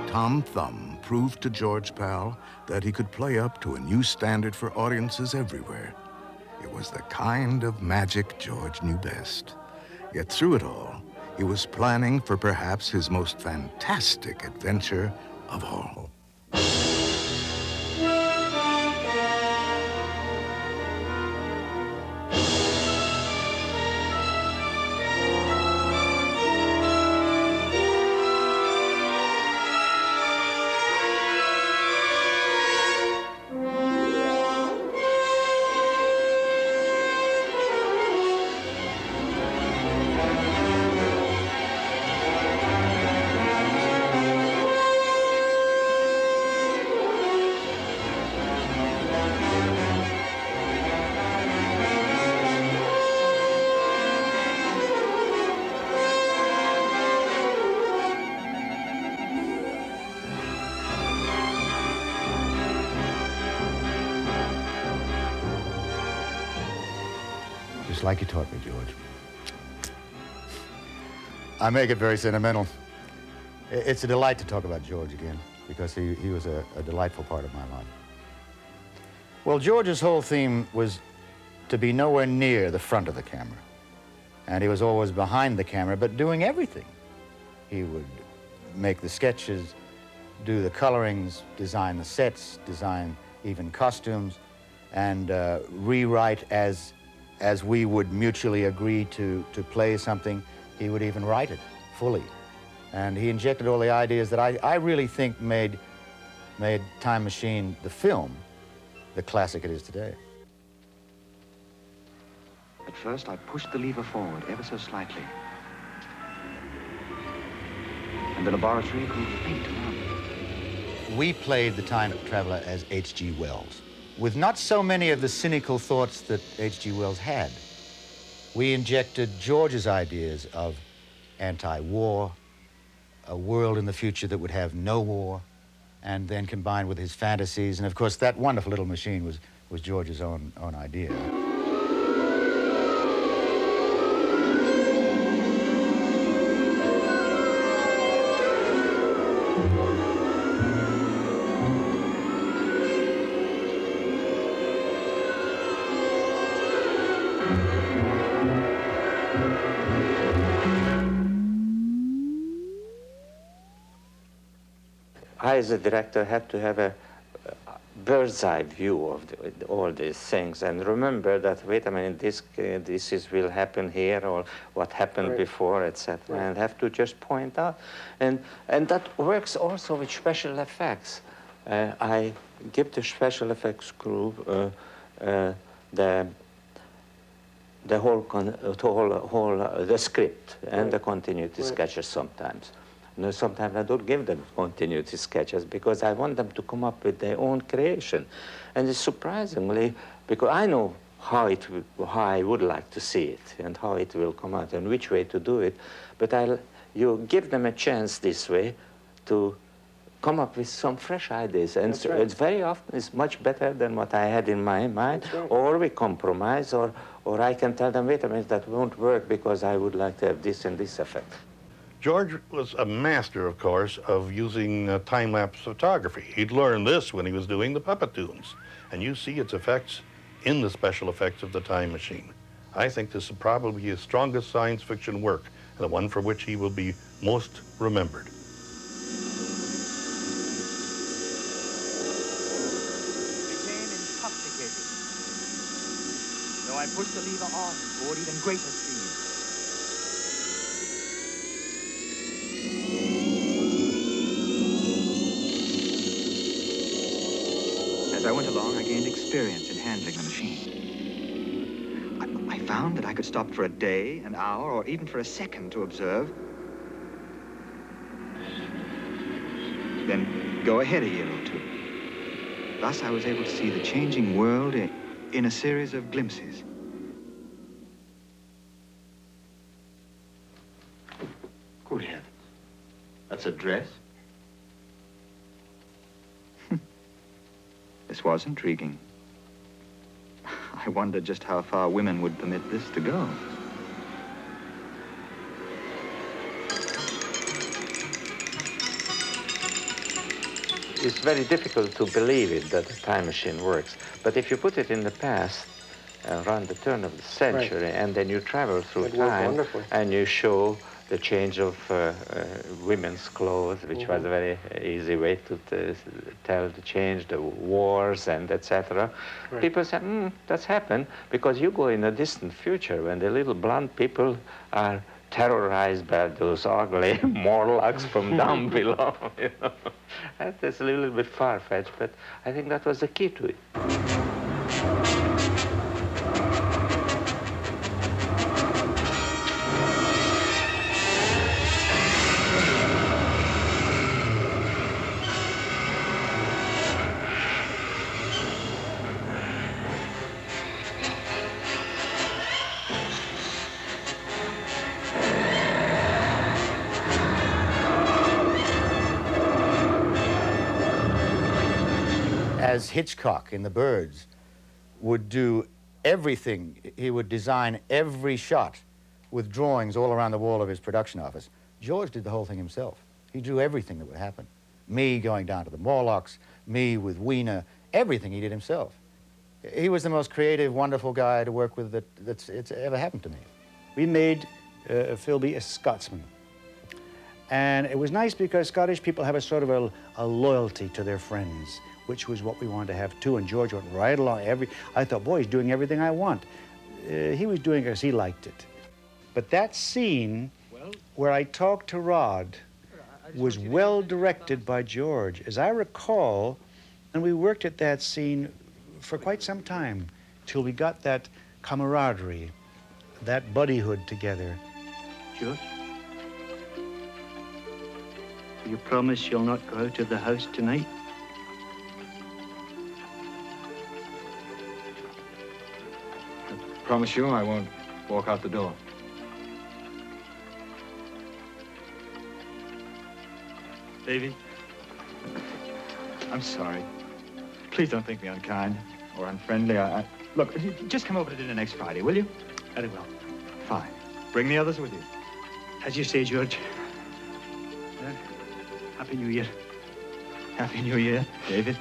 Tom Thumb proved to George Pal that he could play up to a new standard for audiences everywhere. It was the kind of magic George knew best. Yet through it all, he was planning for perhaps his most fantastic adventure of all. Just like you taught me, George. I make it very sentimental. It's a delight to talk about George again, because he was a delightful part of my life. Well, George's whole theme was to be nowhere near the front of the camera. And he was always behind the camera, but doing everything. He would make the sketches, do the colorings, design the sets, design even costumes, and rewrite as we would mutually agree to play something. He would even write it fully. And he injected all the ideas that I really think made Time Machine, the film, the classic it is today. At first, I pushed the lever forward ever so slightly. And the laboratory grew faint around me. We played the time traveler as H.G. Wells, with not so many of the cynical thoughts that H.G. Wells had. We injected George's ideas of anti-war, a world in the future that would have no war, and then combined with his fantasies. And of course, that wonderful little machine was George's own idea. I, as a director, had to have bird's eye view of all these things, and remember that, wait a minute, this will happen here, or what happened before, etc. And have to just point out. And that works also with special effects. I give the special effects group the whole script and the continuity sketches sometimes. No, sometimes I don't give them continuity sketches because I want them to come up with their own creation. And it's surprisingly, because I know how I would like to see it and how it will come out and which way to do it, but you give them a chance this way to come up with some fresh ideas. And so it's very often it's much better than what I had in my mind, or we compromise, or I can tell them, wait a minute, that won't work because I would like to have this and this effect. George was a master, of course, of using time-lapse photography. He'd learned this when he was doing the Puppetoons, and you see its effects in the special effects of the Time Machine. I think this is probably his strongest science fiction work, and the one for which he will be most remembered. Became intoxicated. Though I pushed the lever on toward even greater speed. As I went along, I gained experience in handling the machine. I found that I could stop for a day, an hour, or even for a second to observe. Then go ahead a year or two. Thus, I was able to see the changing world in a series of glimpses. Good heavens. That's a dress? This was intriguing. I wondered just how far women would permit this to go. It's very difficult to believe it that the time machine works. But if you put it in the past, around the turn of the century, and then you travel through time, and you show the change of women's clothes, which was a very easy way to tell the change, the wars and etc. People say, that's happened because you go in a distant future when the little blonde people are terrorized by those ugly Morlocks from down below. You know? That's a little bit far-fetched, but I think that was the key to it. As Hitchcock in The Birds would do everything, he would design every shot with drawings all around the wall of his production office. George did the whole thing himself. He drew everything that would happen. Me going down to the Morlocks, me with Wiener, everything he did himself. He was the most creative, wonderful guy to work with that's ever happened to me. We made Philby a Scotsman. And it was nice because Scottish people have a sort of a loyalty to their friends, which was what we wanted to have too. And George went right along. I thought, boy, he's doing everything I want. He was doing it because he liked it. But that scene where I talked to Rod was well directed by George. As I recall, and we worked at that scene for quite some time till we got that camaraderie, that buddyhood together. George? You promise you'll not go out of the house tonight? I promise you I won't walk out the door. Davy, I'm sorry. Please don't think me unkind or unfriendly. Look, just come over to dinner next Friday, will you? Very well. Fine. Bring the others with you. As you say, George. Happy New Year. Happy New Year, David.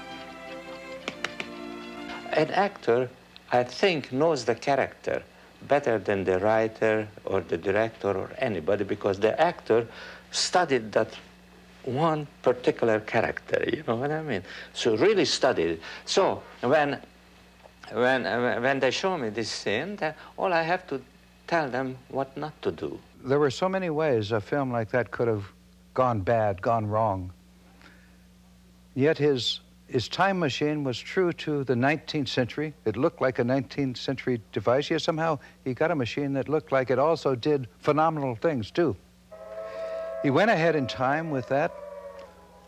An actor, I think, knows the character better than the writer or the director or anybody, because the actor studied that one particular character, you know what I mean? So really studied. So when they show me this scene, then all I have to tell them what not to do. There were so many ways a film like that could have gone bad, gone wrong. Yet his time machine was true to the 19th century. It looked like a 19th century device, yet somehow he got a machine that looked like it also did phenomenal things, too. He went ahead in time with that,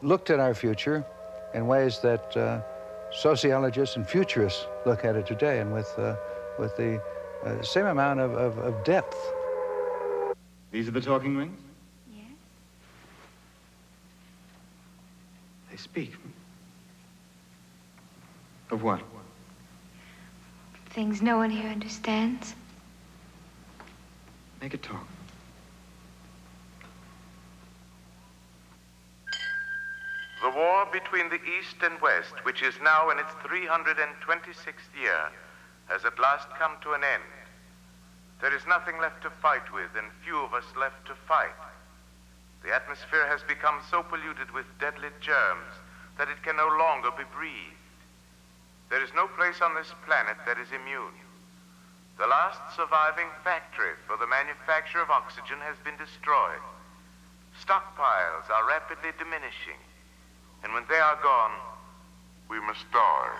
looked at our future in ways that sociologists and futurists look at it today, and with the same amount of depth. These are the talking rings? Yes. They speak. Of what? Things no one here understands. Make it talk. The war between the East and West, which is now in its 326th year, has at last come to an end. There is nothing left to fight with, and few of us left to fight. The atmosphere has become so polluted with deadly germs that it can no longer be breathed. There is no place on this planet that is immune. The last surviving factory for the manufacture of oxygen has been destroyed. Stockpiles are rapidly diminishing, and when they are gone, we must starve.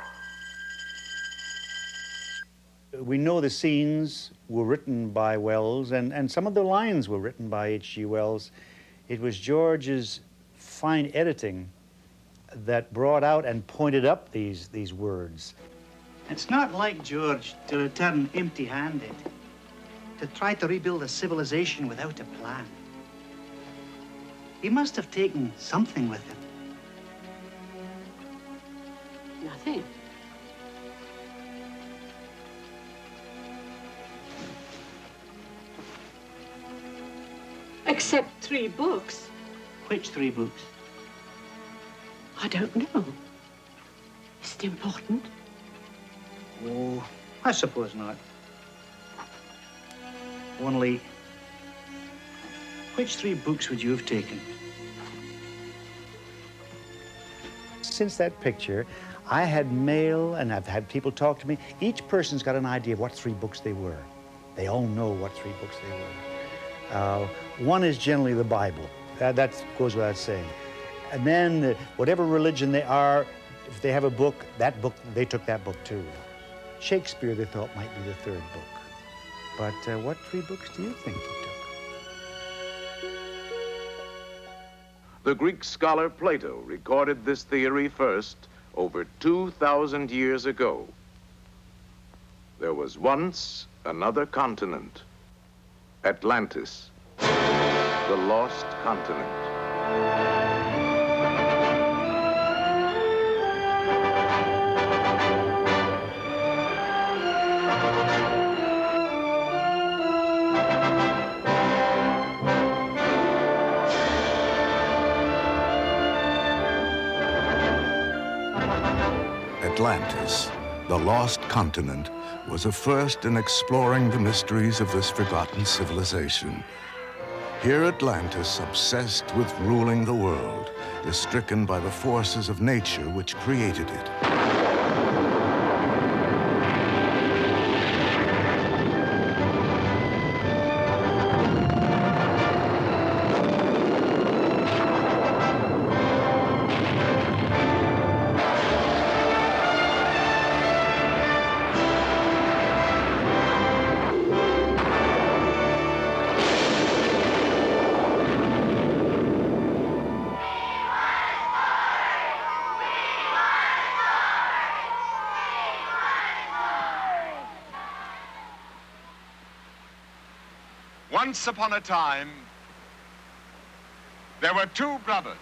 We know the scenes were written by Wells, and some of the lines were written by H.G. Wells. It was George's fine editing that brought out and pointed up these words. It's not like George to return empty-handed, to try to rebuild a civilization without a plan. He must have taken something with him. Nothing. Except 3 books. Which 3 books? I don't know. Is it important? Oh, I suppose not. Only, which 3 books would you have taken? Since that picture, I had mail and I've had people talk to me. Each person's got an idea of what 3 books they were. They all know what 3 books they were. One is generally the Bible. That goes without saying. And then whatever religion they are, if they have a book, they took that book too. Shakespeare, they thought, might be the 3rd book. But what 3 books do you think he took? The Greek scholar Plato recorded this theory first over 2,000 years ago. There was once another continent, Atlantis, the lost continent. Atlantis, the lost continent, was a first in exploring the mysteries of this forgotten civilization. Here Atlantis, obsessed with ruling the world, is stricken by the forces of nature which created it. Once upon a time, there were 2 brothers.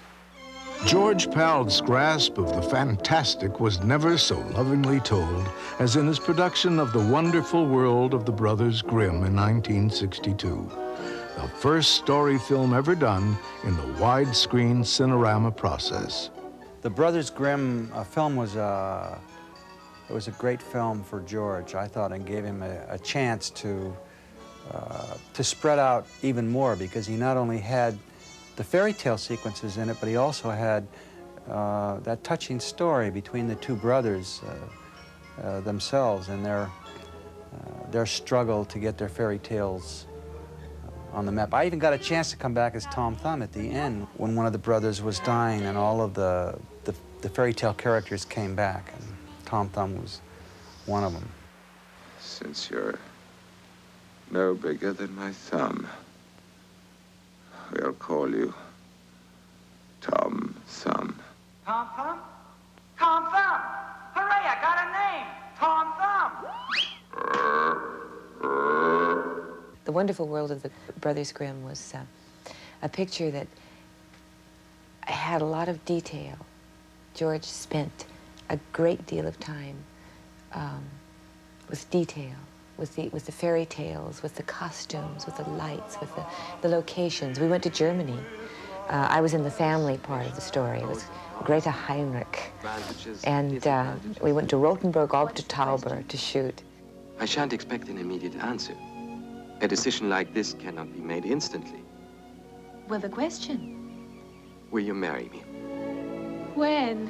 George Pal's grasp of the fantastic was never so lovingly told as in his production of The Wonderful World of the Brothers Grimm in 1962, the first story film ever done in the widescreen Cinerama process. The Brothers Grimm film was a great film for George, I thought, and gave him a chance to spread out even more, because he not only had the fairy tale sequences in it, but he also had that touching story between the two brothers themselves and their struggle to get their fairy tales on the map. I even got a chance to come back as Tom Thumb at the end when one of the brothers was dying and all of the fairy tale characters came back, and Tom Thumb was one of them. Since you're no bigger than my thumb, we'll call you Tom Thumb. Tom Thumb? Tom Thumb! Hooray, I got a name! Tom Thumb! The Wonderful World of the Brothers Grimm was a picture that had a lot of detail. George spent a great deal of time with detail, with the fairy tales, with the costumes, with the lights, with the locations. We went to Germany. I was in the family part of the story. It was Greta Heinrich. And we went to Rothenburg, up to Tauber to shoot. I shan't expect an immediate answer. A decision like this cannot be made instantly. Well, the question. Will you marry me? When?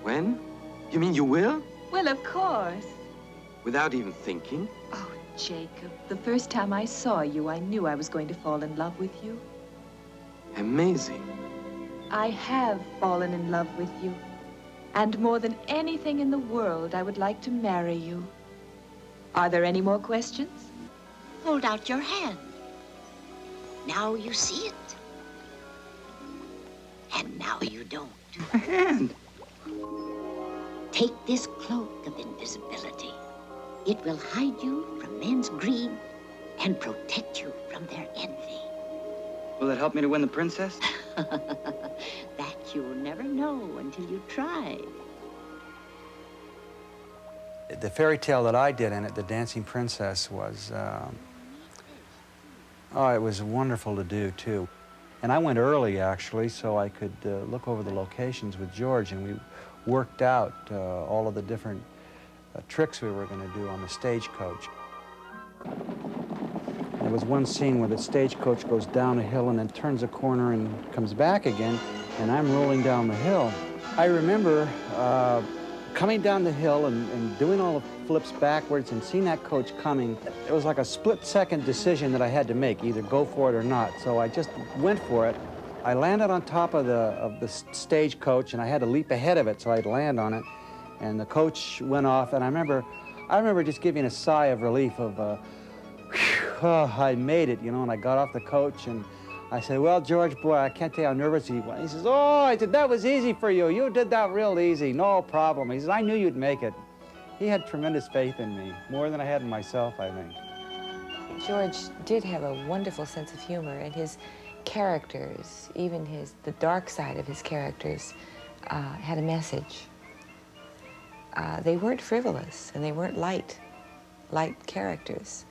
When? You mean you will? Well, of course. Without even thinking? Oh, Jacob, the first time I saw you, I knew I was going to fall in love with you. Amazing. I have fallen in love with you. And more than anything in the world, I would like to marry you. Are there any more questions? Hold out your hand. Now you see it. And now you don't. My hand. Take this cloak of invisibility. It will hide you from men's greed and protect you from their envy. Will it help me to win the princess? That you'll never know until you try. The fairy tale that I did in it, The Dancing Princess, was, it was wonderful to do, too. And I went early, actually, so I could look over the locations with George, and we worked out all of the different tricks we were going to do on the stagecoach. There was one scene where the stagecoach goes down a hill and then turns a corner and comes back again, and I'm rolling down the hill. I remember coming down the hill and doing all the flips backwards and seeing that coach coming. It was like a split-second decision that I had to make, either go for it or not. So I just went for it. I landed on top of the stagecoach, and I had to leap ahead of it so I'd land on it. And the coach went off, and I remember just giving a sigh of relief of, oh, I made it, you know, and I got off the coach, and I said, well, George, boy, I can't tell you how nervous he was. He says, oh, I said, that was easy for you. You did that real easy, no problem. He says, I knew you'd make it. He had tremendous faith in me, more than I had in myself, I think. George did have a wonderful sense of humor, and his characters, even the dark side of his characters, had a message. They weren't frivolous, and they weren't light characters.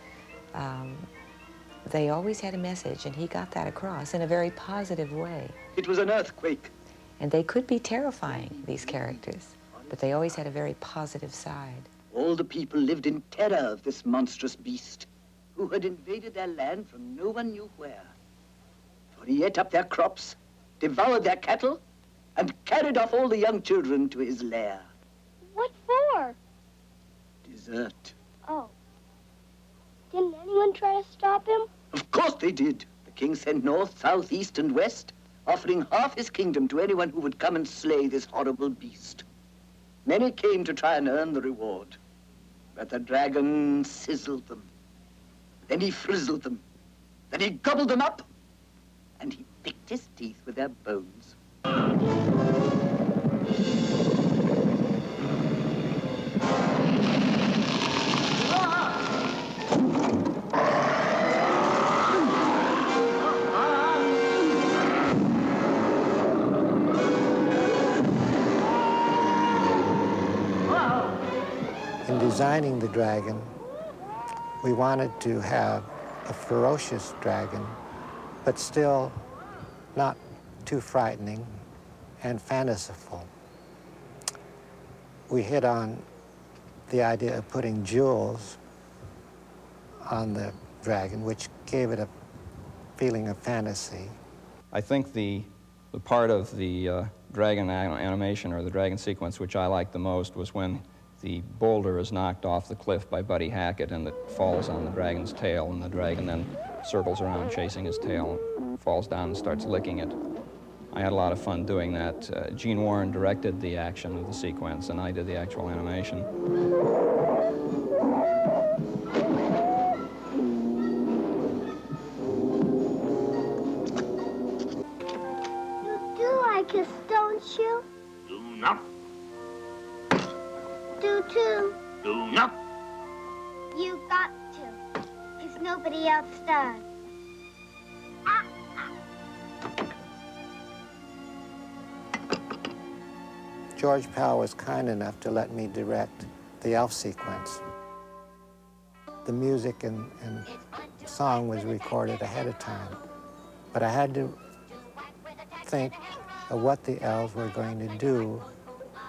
They always had a message, and he got that across in a very positive way. It was an earthquake. And they could be terrifying, these characters, but they always had a very positive side. All the people lived in terror of this monstrous beast, who had invaded their land from no one knew where. For he ate up their crops, devoured their cattle, and carried off all the young children to his lair. What for? Dessert. Oh. Didn't anyone try to stop him? Of course they did. The king sent north, south, east, and west, offering half his kingdom to anyone who would come and slay this horrible beast. Many came to try and earn the reward, but the dragon sizzled them. Then he frizzled them. Then he gobbled them up, and he picked his teeth with their bones. In designing the dragon, we wanted to have a ferocious dragon, but still not too frightening and fanciful. We hit on the idea of putting jewels on the dragon, which gave it a feeling of fantasy. I think the part of the dragon animation, or the dragon sequence, which I liked the most was when the boulder is knocked off the cliff by Buddy Hackett and it falls on the dragon's tail, and the dragon then circles around chasing his tail, and falls down and starts licking it. I had a lot of fun doing that. Gene Warren directed the action of the sequence, and I did the actual animation. You do like us, don't you? Do not. Do too. Do not. You got to, because nobody else does. George Powell was kind enough to let me direct the elf sequence. The music and song was recorded ahead of time, but I had to think of what the elves were going to do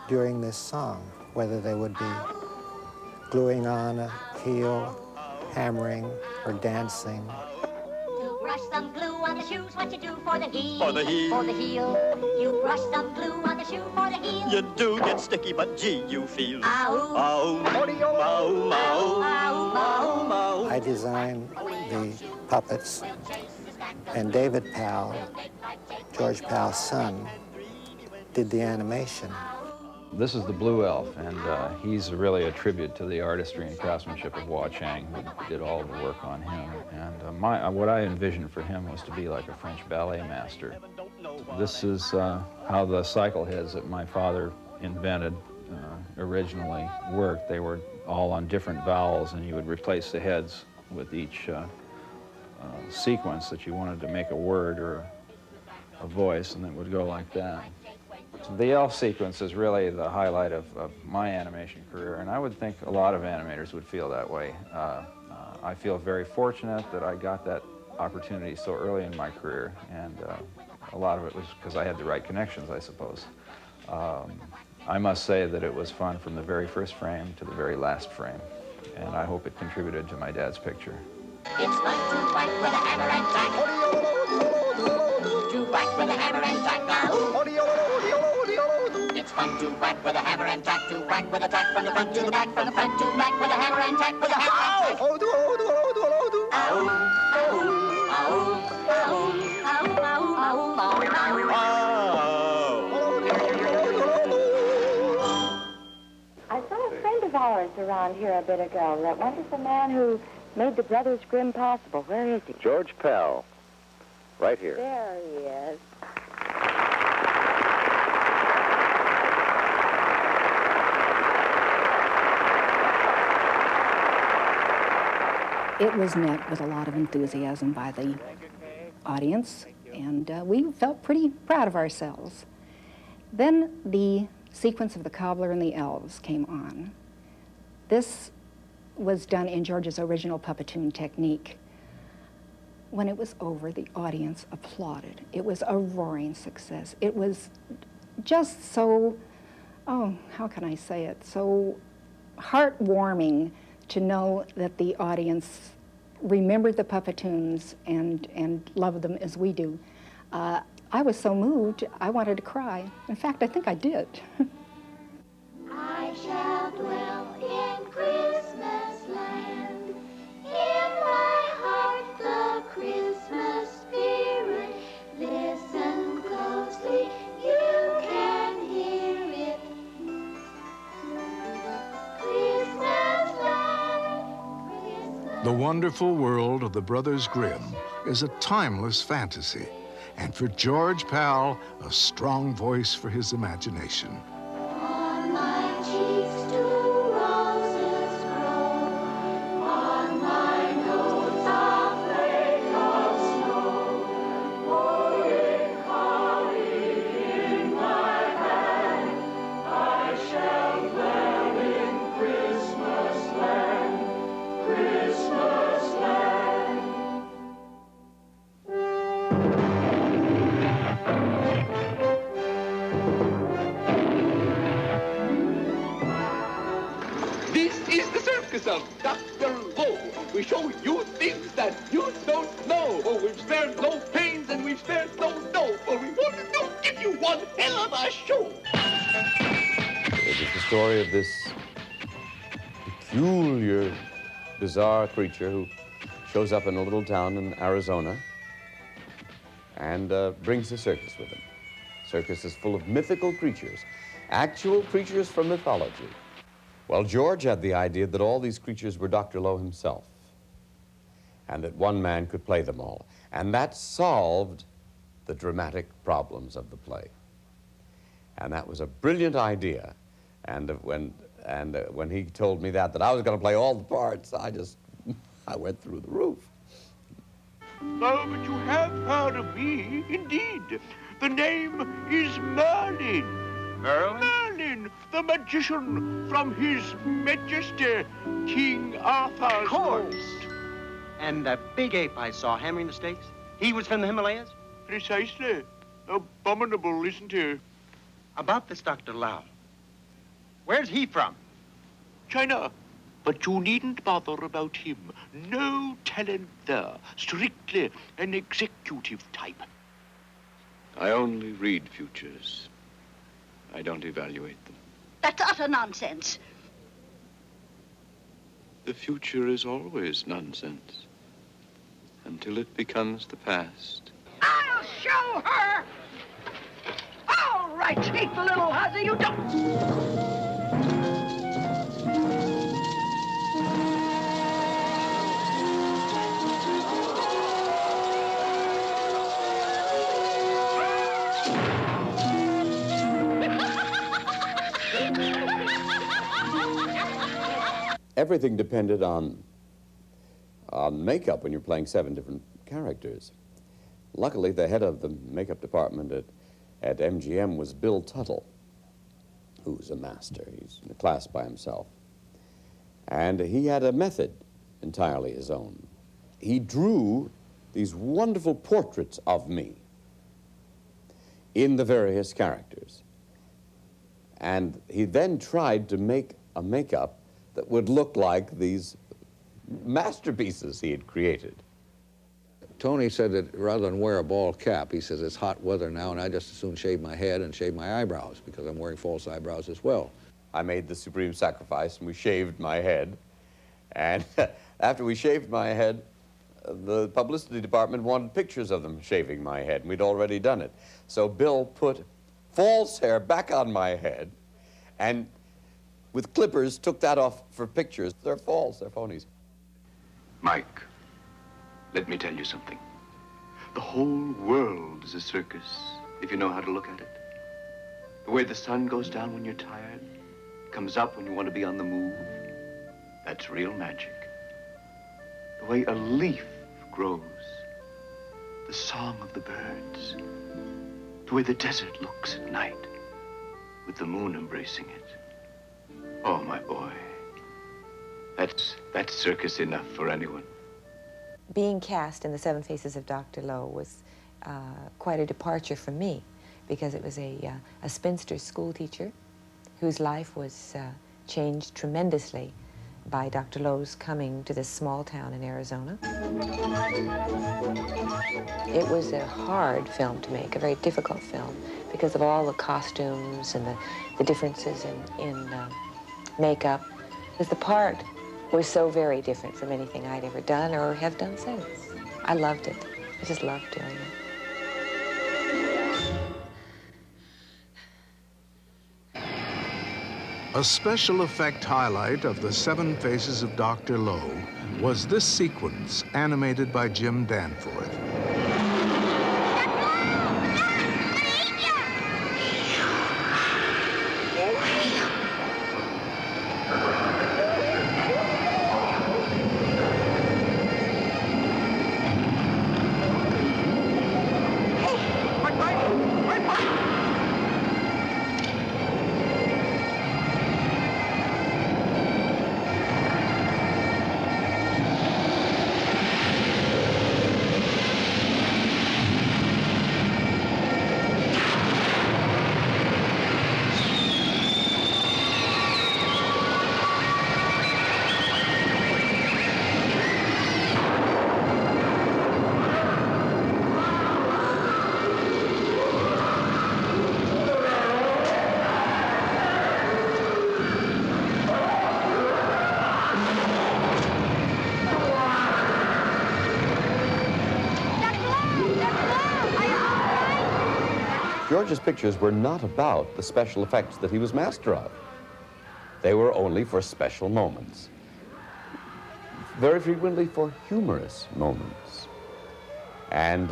during this song, whether they would be gluing on a heel, hammering, or dancing. You brush some glue on the shoes, what you do for the heel? For the heel. For the heel. You brush some glue on the shoe for the heel. You do get sticky, but gee, you feel. Ow. Ow. Ow. Ow. Ow. I designed the puppets, and David Powell, George Powell's son, did the animation. This is the Blue Elf, and he's really a tribute to the artistry and craftsmanship of Chang, who did all the work on him. And what I envisioned for him was to be like a French ballet master. This is how the cycle heads that my father invented originally worked. They were all on different vowels, and you would replace the heads with each sequence that you wanted to make a word or a voice, and it would go like that. The elf sequence is really the highlight of my animation career, and I would think a lot of animators would feel that way. I feel very fortunate that I got that opportunity so early in my career, and a lot of it was because I had the right connections, I suppose. I must say that it was fun from the very first frame to the very last frame, and I hope it contributed to my dad's picture. It's fun to whack with a hammer and tack. To whack with a hammer and tack now. It's fun to whack with a hammer and tack. To whack with a tack from the front to the back. From the front to the back with a hammer and tack. With a hammer and tack. I saw a friend of ours around here a bit ago. That wonderful man who made the Brothers Grimm possible. Where is he? George Powell. Right here. There he is. It was met with a lot of enthusiasm by the audience, and we felt pretty proud of ourselves. Then the sequence of the cobbler and the elves came on. This was done in George's original Puppetoon technique. When it was over, the audience applauded. It was a roaring success. It was just so, oh, how can I say it, so heartwarming to know that the audience remembered the Puppetoons and loved them as we do. I was so moved, I wanted to cry. In fact, I think I did. I shall dwell in Christmas land, in my heart the Christmas spirit. Listen closely, you can hear it. Christmas land. The wonderful world of the Brothers Grimm is a timeless fantasy, and for George Powell, a strong voice for his imagination. On my cheeks two roses grow, on my nose a flake of snow. Holy holly in my hand, I shall dwell in Christmas land, Christmas land. This is the circus of Dr. Lowe. We show you things that you don't know. Oh, we've spared no pains and we've spared no dough, for we want to give you one hell of a show. It is the story of this peculiar, bizarre creature who shows up in a little town in Arizona and brings the circus with him. Circus is full of mythical creatures, actual creatures from mythology. Well, George had the idea that all these creatures were Dr. Lowe himself, and that one man could play them all. And that solved the dramatic problems of the play. And that was a brilliant idea. And when he told me that I was going to play all the parts, I went through the roof. Oh, but you have heard of me, indeed. The name is Merlin. Merlin? Merlin, the magician from His Majesty, King Arthur's court. And the big ape I saw hammering the stakes, he was from the Himalayas? Precisely. Abominable, isn't he? About this Dr. Lowe. Where's he from? China. But you needn't bother about him. No talent there. Strictly an executive type. I only read futures. I don't evaluate them. That's utter nonsense. The future is always nonsense until it becomes the past. I'll show her! All right, take the little hussy, you don't... Everything depended on makeup when you're playing 7 different characters. Luckily, the head of the makeup department at MGM was Bill Tuttle, who's a master. He's in a class by himself. And he had a method entirely his own. He drew these wonderful portraits of me in the various characters. And he then tried to make a makeup that would look like these masterpieces he had created. Tony said that rather than wear a bald cap, he says, it's hot weather now, and I just as soon shave my head and shave my eyebrows, because I'm wearing false eyebrows as well. I made the supreme sacrifice, and we shaved my head. And after we shaved my head, the publicity department wanted pictures of them shaving my head, and we'd already done it. So Bill put false hair back on my head, and with clippers took that off for pictures. They're false, they're phonies. Mike, let me tell you something. The whole world is a circus, if you know how to look at it. The way the sun goes down when you're tired, comes up when you want to be on the move, that's real magic. The way a leaf grows, the song of the birds, the way the desert looks at night, with the moon embracing it. Oh, my boy, that's circus enough for anyone. Being cast in The 7 Faces of Dr. Lowe was quite a departure for me, because it was a spinster school teacher whose life was changed tremendously by Dr. Lowe's coming to this small town in Arizona. It was a hard film to make, a very difficult film, because of all the costumes and the differences in makeup, because the part was so very different from anything I'd ever done or have done since. I loved it. I just loved doing it. A special effect highlight of The 7 Faces of Dr. Lowe was this sequence animated by Jim Danforth. George's pictures were not about the special effects that he was master of. They were only for special moments. Very frequently for humorous moments. And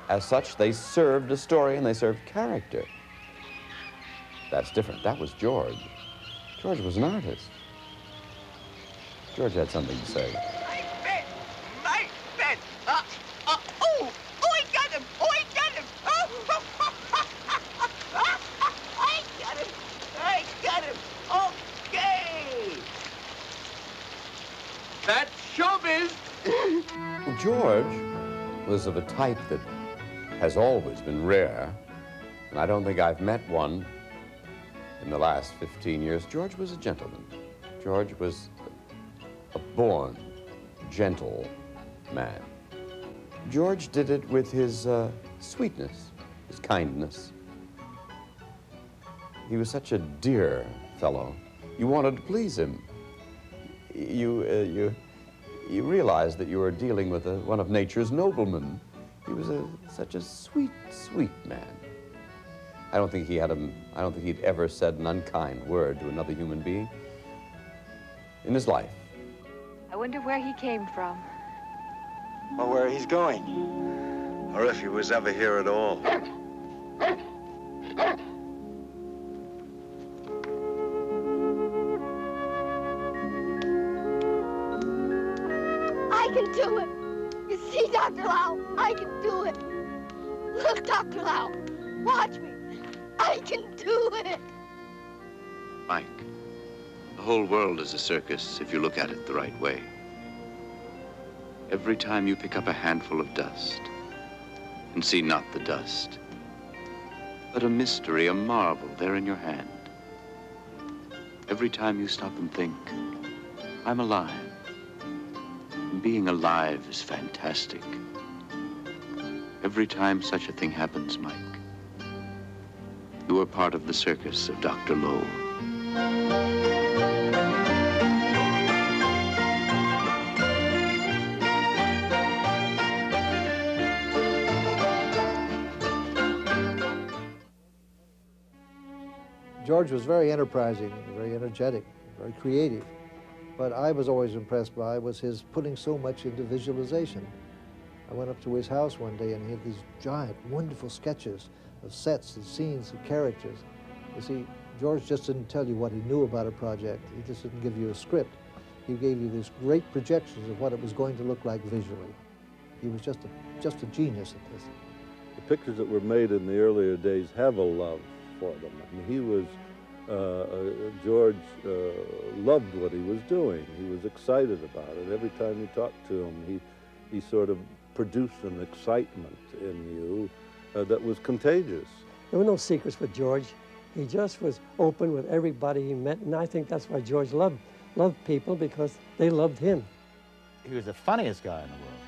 as such, they served a story and they served character. That's different. That was George. George was an artist. George had something to say. My bet! Oh, I got him! Oh, I got him! I got him! Okay! That's showbiz! George was of a type that has always been rare, and I don't think I've met one in the last 15 years. George was a gentleman. George was a born, gentle man. George did it with his sweetness, his kindness. He was such a dear fellow. You wanted to please him. You realized that you were dealing with one of nature's noblemen. He was such a sweet, sweet man. I don't think he'd ever said an unkind word to another human being in his life. I wonder where he came from. Or where he's going. Or if he was ever here at all. I can do it. You see, Dr. Lau, I can do it. Look, Dr. Lau, watch me. I can do it. Mike, the whole world is a circus if you look at it the right way. Every time you pick up a handful of dust and see not the dust, but a mystery, a marvel there in your hand. Every time you stop and think, I'm alive. And being alive is fantastic. Every time such a thing happens, Mike, you are part of the circus of Dr. Lowe. George was very enterprising, very energetic, very creative. What I was always impressed by was his putting so much into visualization. I went up to his house one day and he had these giant, wonderful sketches of sets and scenes and characters. You see, George just didn't tell you what he knew about a project. He just didn't give you a script. He gave you these great projections of what it was going to look like visually. He was just a genius at this. The pictures that were made in the earlier days have a love for them. I mean, he was, George loved what he was doing. He was excited about it. Every time you talked to him, he sort of produced an excitement in you that was contagious. There were no secrets with George. He just was open with everybody he met, and I think that's why George loved people, because they loved him. He was the funniest guy in the world.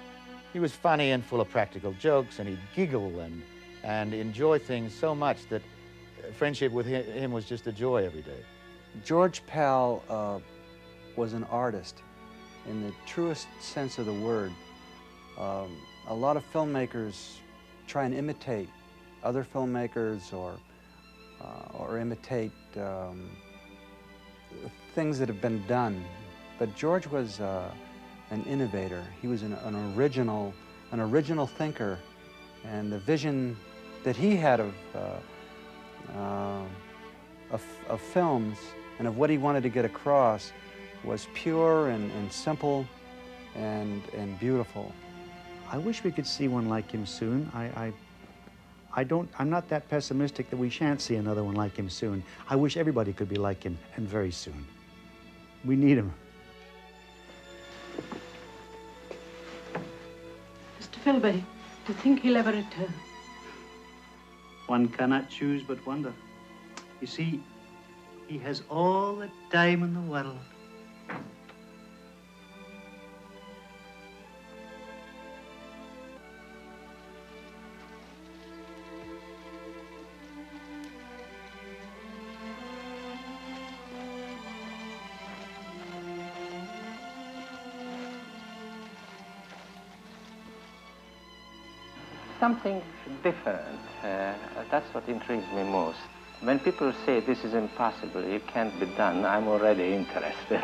He was funny and full of practical jokes, and he'd giggle and enjoy things so much that friendship with him was just a joy every day. George Pal was an artist in the truest sense of the word. A lot of filmmakers try and imitate other filmmakers or imitate things that have been done. But George was an innovator. He was an original thinker, and the vision that he had of films and of what he wanted to get across was pure and simple and beautiful. I wish we could see one like him soon. I'm not that pessimistic that we shan't see another one like him soon. I wish everybody could be like him, and very soon. We need him. Mr. Filby, do you think he'll ever return? One cannot choose but wonder. You see, he has all the time in the world. something different. That's what intrigues me most. When people say this is impossible, it can't be done, I'm already interested.